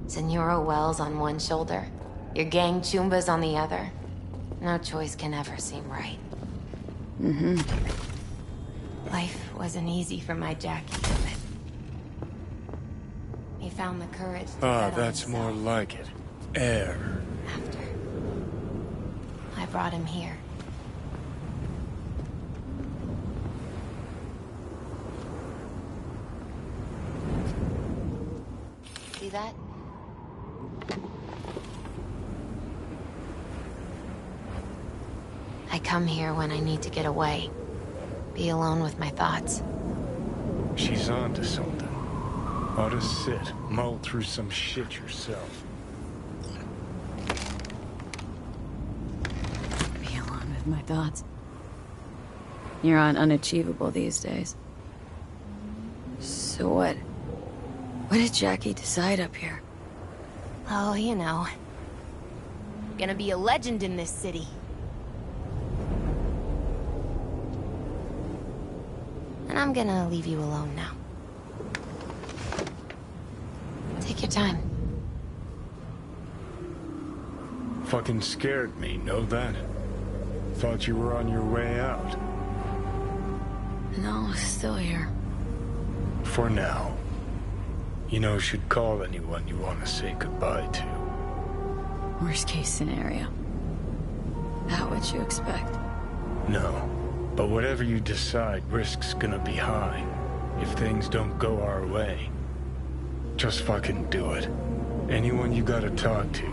Senora Wells on one shoulder, your gang Chumbas on the other. No choice can ever seem right. Mm-hmm. Life wasn't easy for my Jackie, but... he found the courage to bet on that's himself. more like it. Air. After. I brought him here. See that? I come here when I need to get away. Be alone with my thoughts. She's on to something. Ought to sit, mull through some shit yourself. Be alone with my thoughts. You're on unachievable these days. So what? What did Jackie decide up here? Oh, you know. Gonna be a legend in this city. And I'm gonna leave you alone now. Take your time. Fucking scared me, know that? Thought you were on your way out. No, still here. For now. You know, should call anyone you want to say goodbye to. Worst case scenario. Not what you expect. No. But whatever you decide, risk's gonna be high. If things don't go our way. Just fucking do it. Anyone you gotta talk to,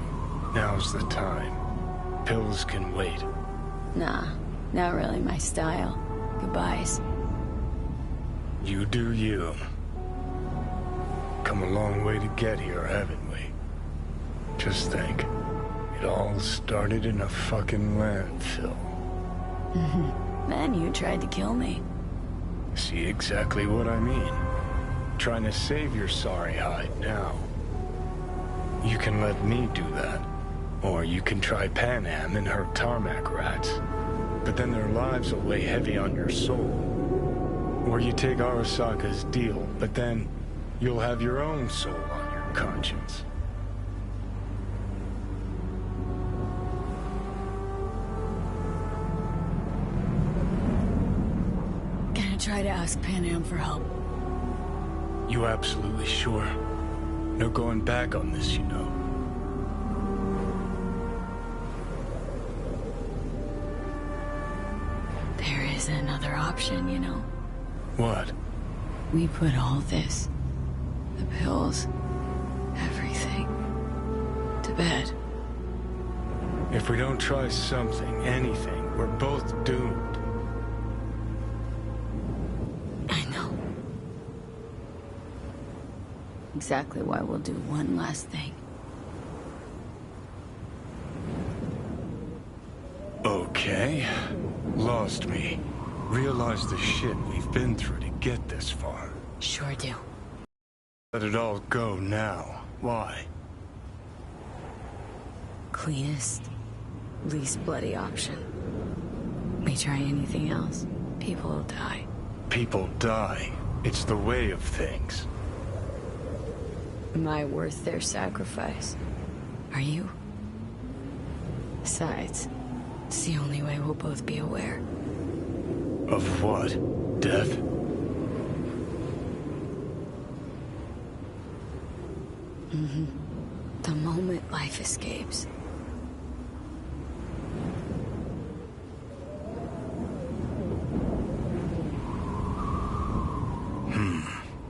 now's the time. Pills can wait. Nah, not really my style. Goodbyes. You do you. Come a long way to get here, haven't we? Just think. It all started in a fucking landfill. Then you tried to kill me. See exactly what I mean? Trying to save your sorry hide now. You can let me do that. Or you can try Panam and her tarmac rats. But then their lives will weigh heavy on your soul. Or you take Arasaka's deal, but then you'll have your own soul on your conscience. Gonna try to ask Panam for help. You absolutely sure? No going back on this, you know. There is another option, you know. What? We put all this, the pills, everything, to bed. If we don't try something, anything, we're both doomed. I know. Exactly why we'll do one last thing. Okay. Lost me. Realize the shit we've been through to get this far. Sure do. Let it all go now. Why? Cleanest, least bloody option. We try anything else, people will die. People die. It's the way of things. Am I worth their sacrifice? Are you? Besides, it's the only way we'll both be aware. Of what? Death? Mm-hmm. The moment life escapes.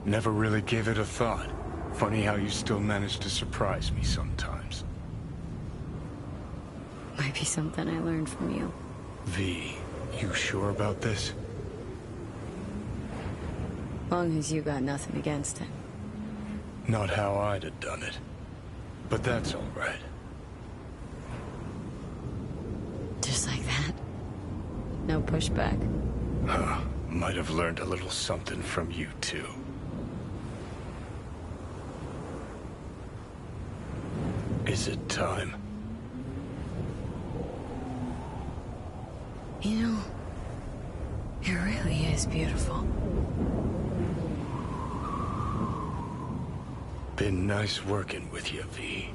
Never really gave it a thought. Funny how you still manage to surprise me sometimes. Might be something I learned from you. V, you sure about this? Long as you got nothing against him. Not how I'd have done it. But that's all right. Just like that? No pushback? Huh. Might have learned a little something from you, too. Is it time? You know, it really is beautiful. Been nice working with you, V.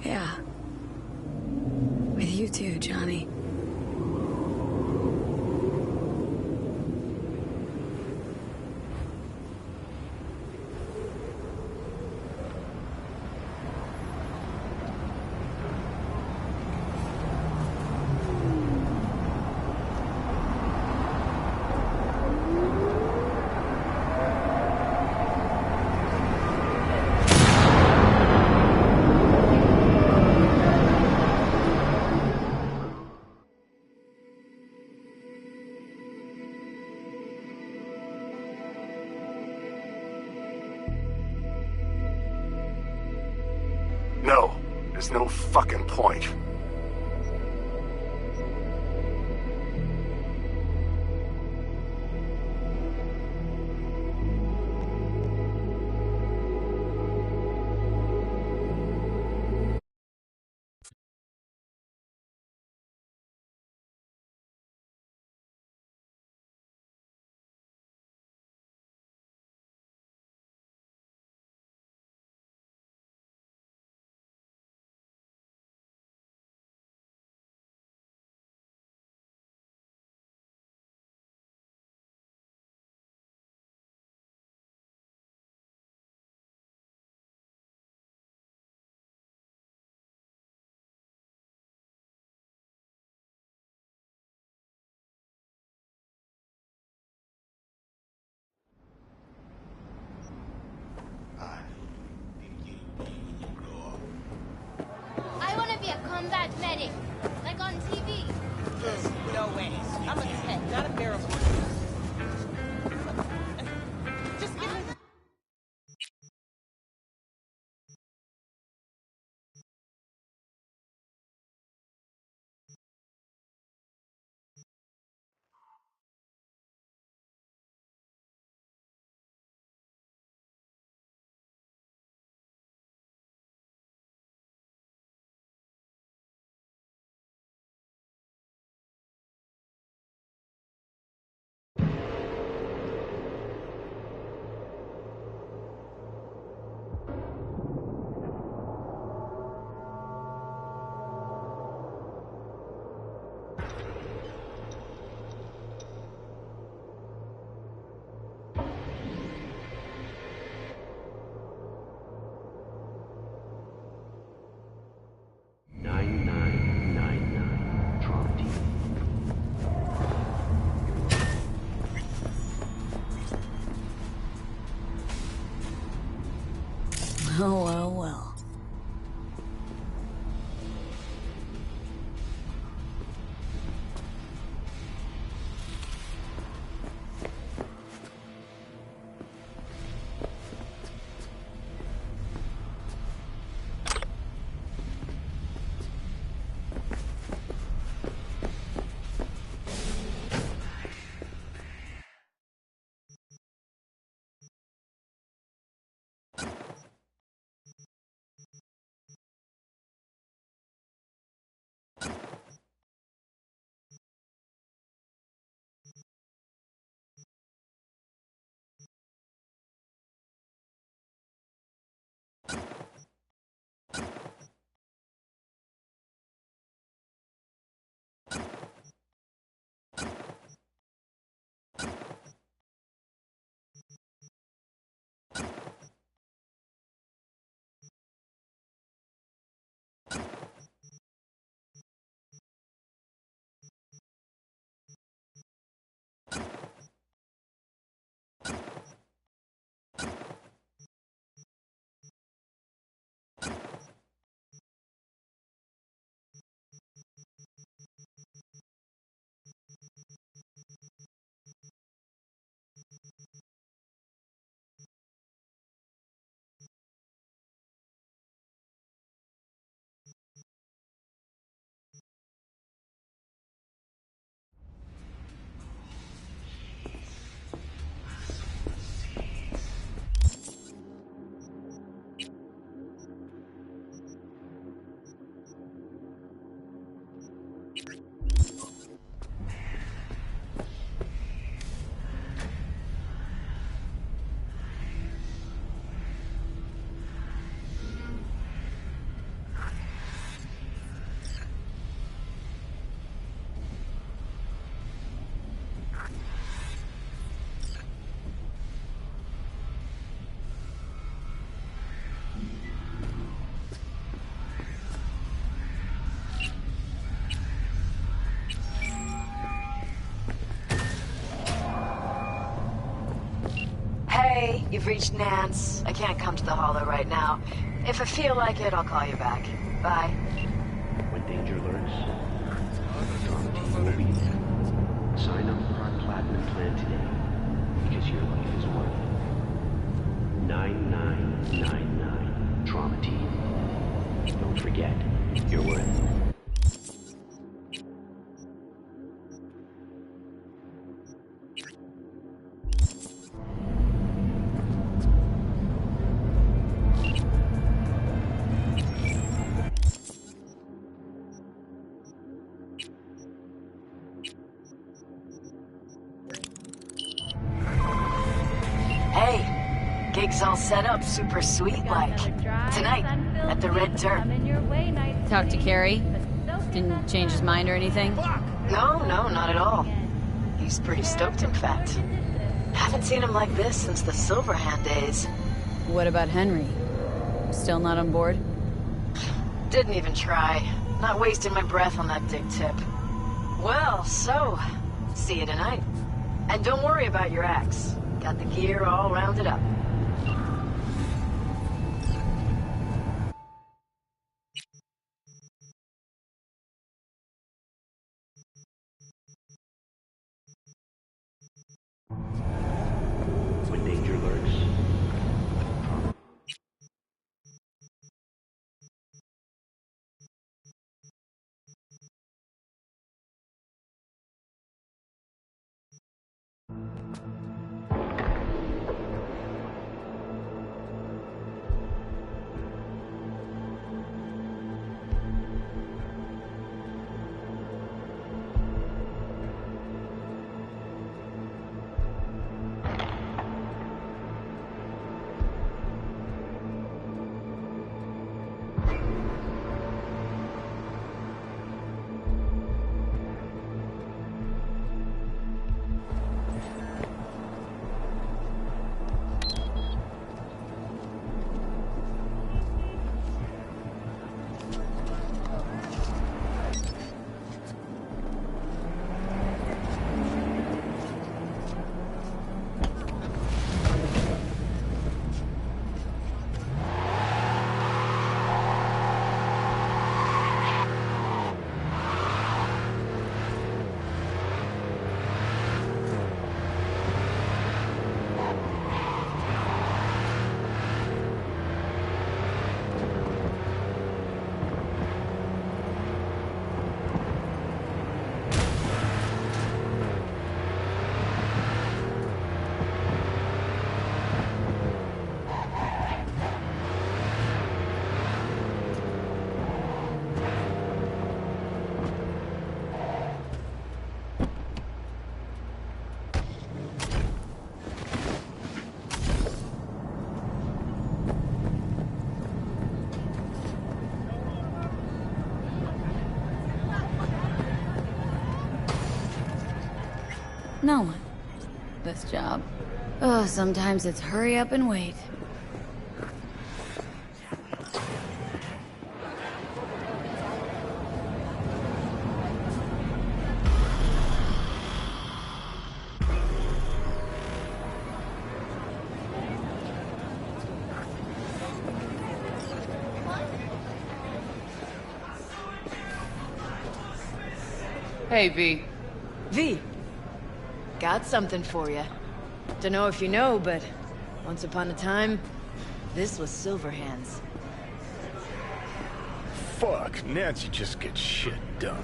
Yeah. With you too, Johnny. No, there's no fucking point. I want to be a combat medic, like on TV. No way. I'm a tech, not a barrel. Oh, well, well. Hey, you've reached Nance. I can't come to the Hollow right now. If I feel like it, I'll call you back. Bye. When danger lurks, Trauma Team will be there. Sign up for our Platinum plan today, because your life is worth it. 9999 Trauma Team. Don't forget, you're worth it. Hey, gig's all set up super sweet like. Tonight, at the Red Dirt. Talk to Carrie? Didn't change his mind or anything? No, not at all. He's pretty stoked, in fact. Haven't seen him like this since the Silverhand days. What about Henry? Still not on board? Didn't even try. Not wasting my breath on that dick tip. Well, so, see you tonight. And don't worry about your axe. Got the gear all rounded up. When danger lurks, No one. This job. Oh, sometimes it's hurry up and wait. Hey, V. V. Got something for you. Dunno if you know, but once upon a time, this was Silverhand's. Fuck, Nancy just gets shit done.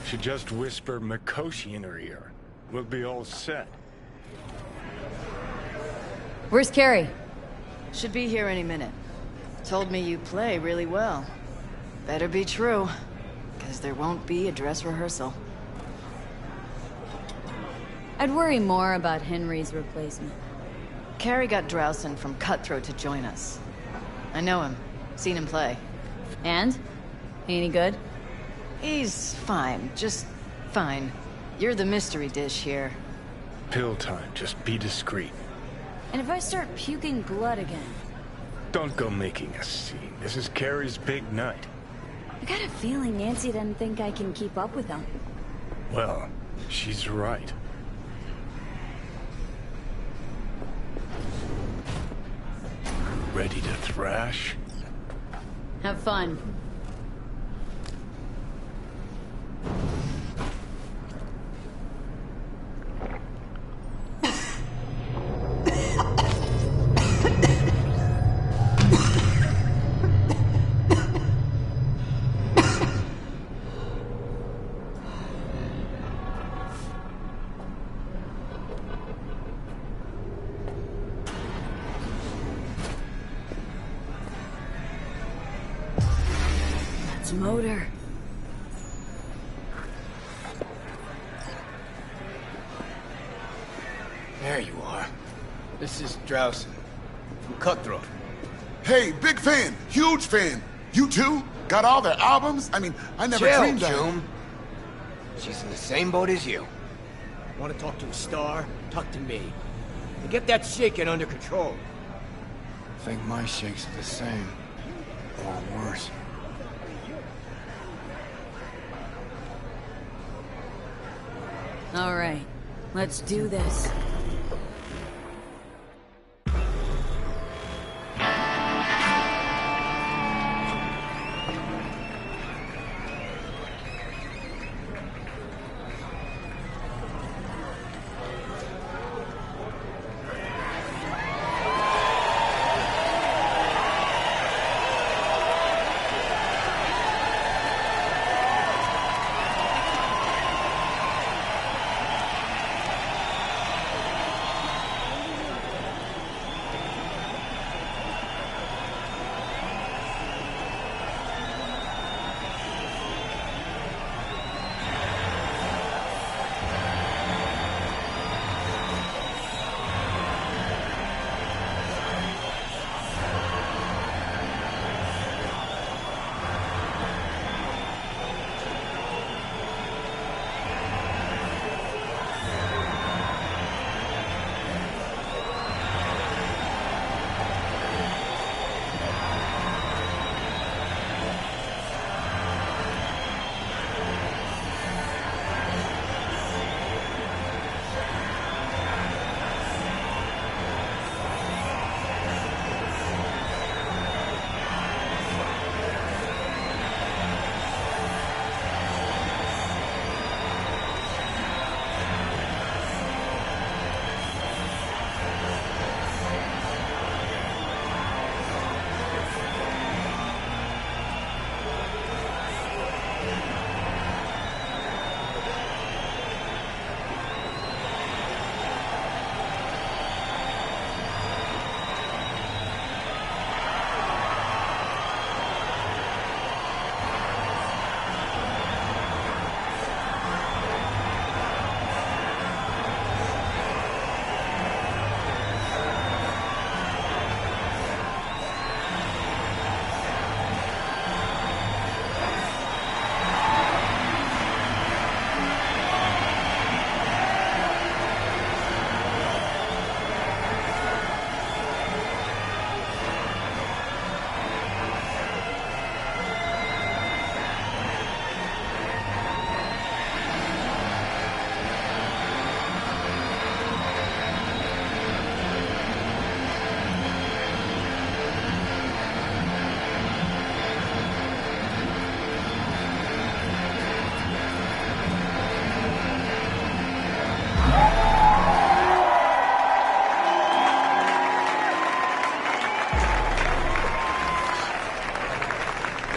She just whisper Mikoshi in her ear. We'll be all set. Where's Carrie? Should be here any minute. Told me you play really well. Better be true, because there won't be a dress rehearsal. I'd worry more about Henry's replacement. Carrie got Drowson from Cutthroat to join us. I know him. Seen him play. And? Any good? He's fine. Just fine. You're the mystery dish here. Pill time. Just be discreet. And if I start puking blood again? Don't go making a scene. This is Carrie's big night. I got a feeling Nancy doesn't think I can keep up with him. Well, she's right. Ready to thrash? Have fun. Motor. There you are. This is Drowson from Cutthroat. Hey, big fan, huge fan. You too? Got all their albums? I mean, I never dreamed that. June. She's in the same boat as you. Want to talk to a star? Talk to me. And get that shaking under control. I think my shakes are the same, or worse. All right, let's do this.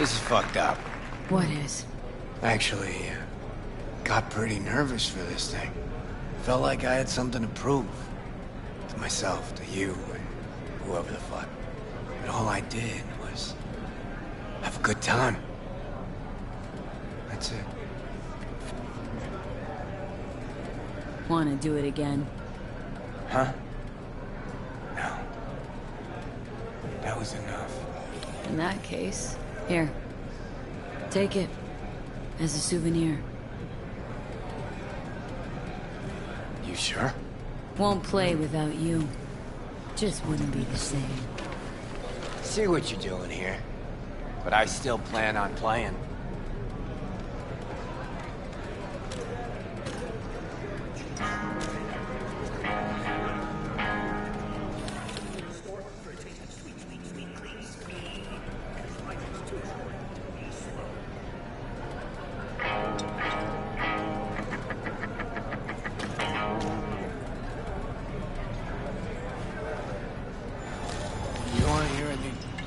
This is fucked up. What is? Actually, got pretty nervous for this thing. Felt like I had something to prove. To myself, to you, and whoever the fuck. But all I did was have a good time. That's it. Want to do it again? Huh? No. That was enough. In that case, here. Take it. As a souvenir. You sure? Won't play without you. Just wouldn't be the same. See what you're doing here. But I still plan on playing.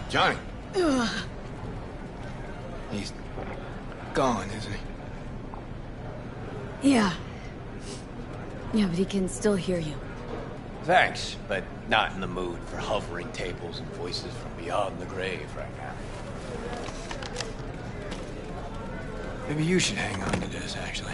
Johnny. He's gone, isn't he? Yeah. Yeah, but he can still hear you. Thanks, but not in the mood for hovering tables and voices from beyond the grave right now. Maybe you should hang on to this, actually.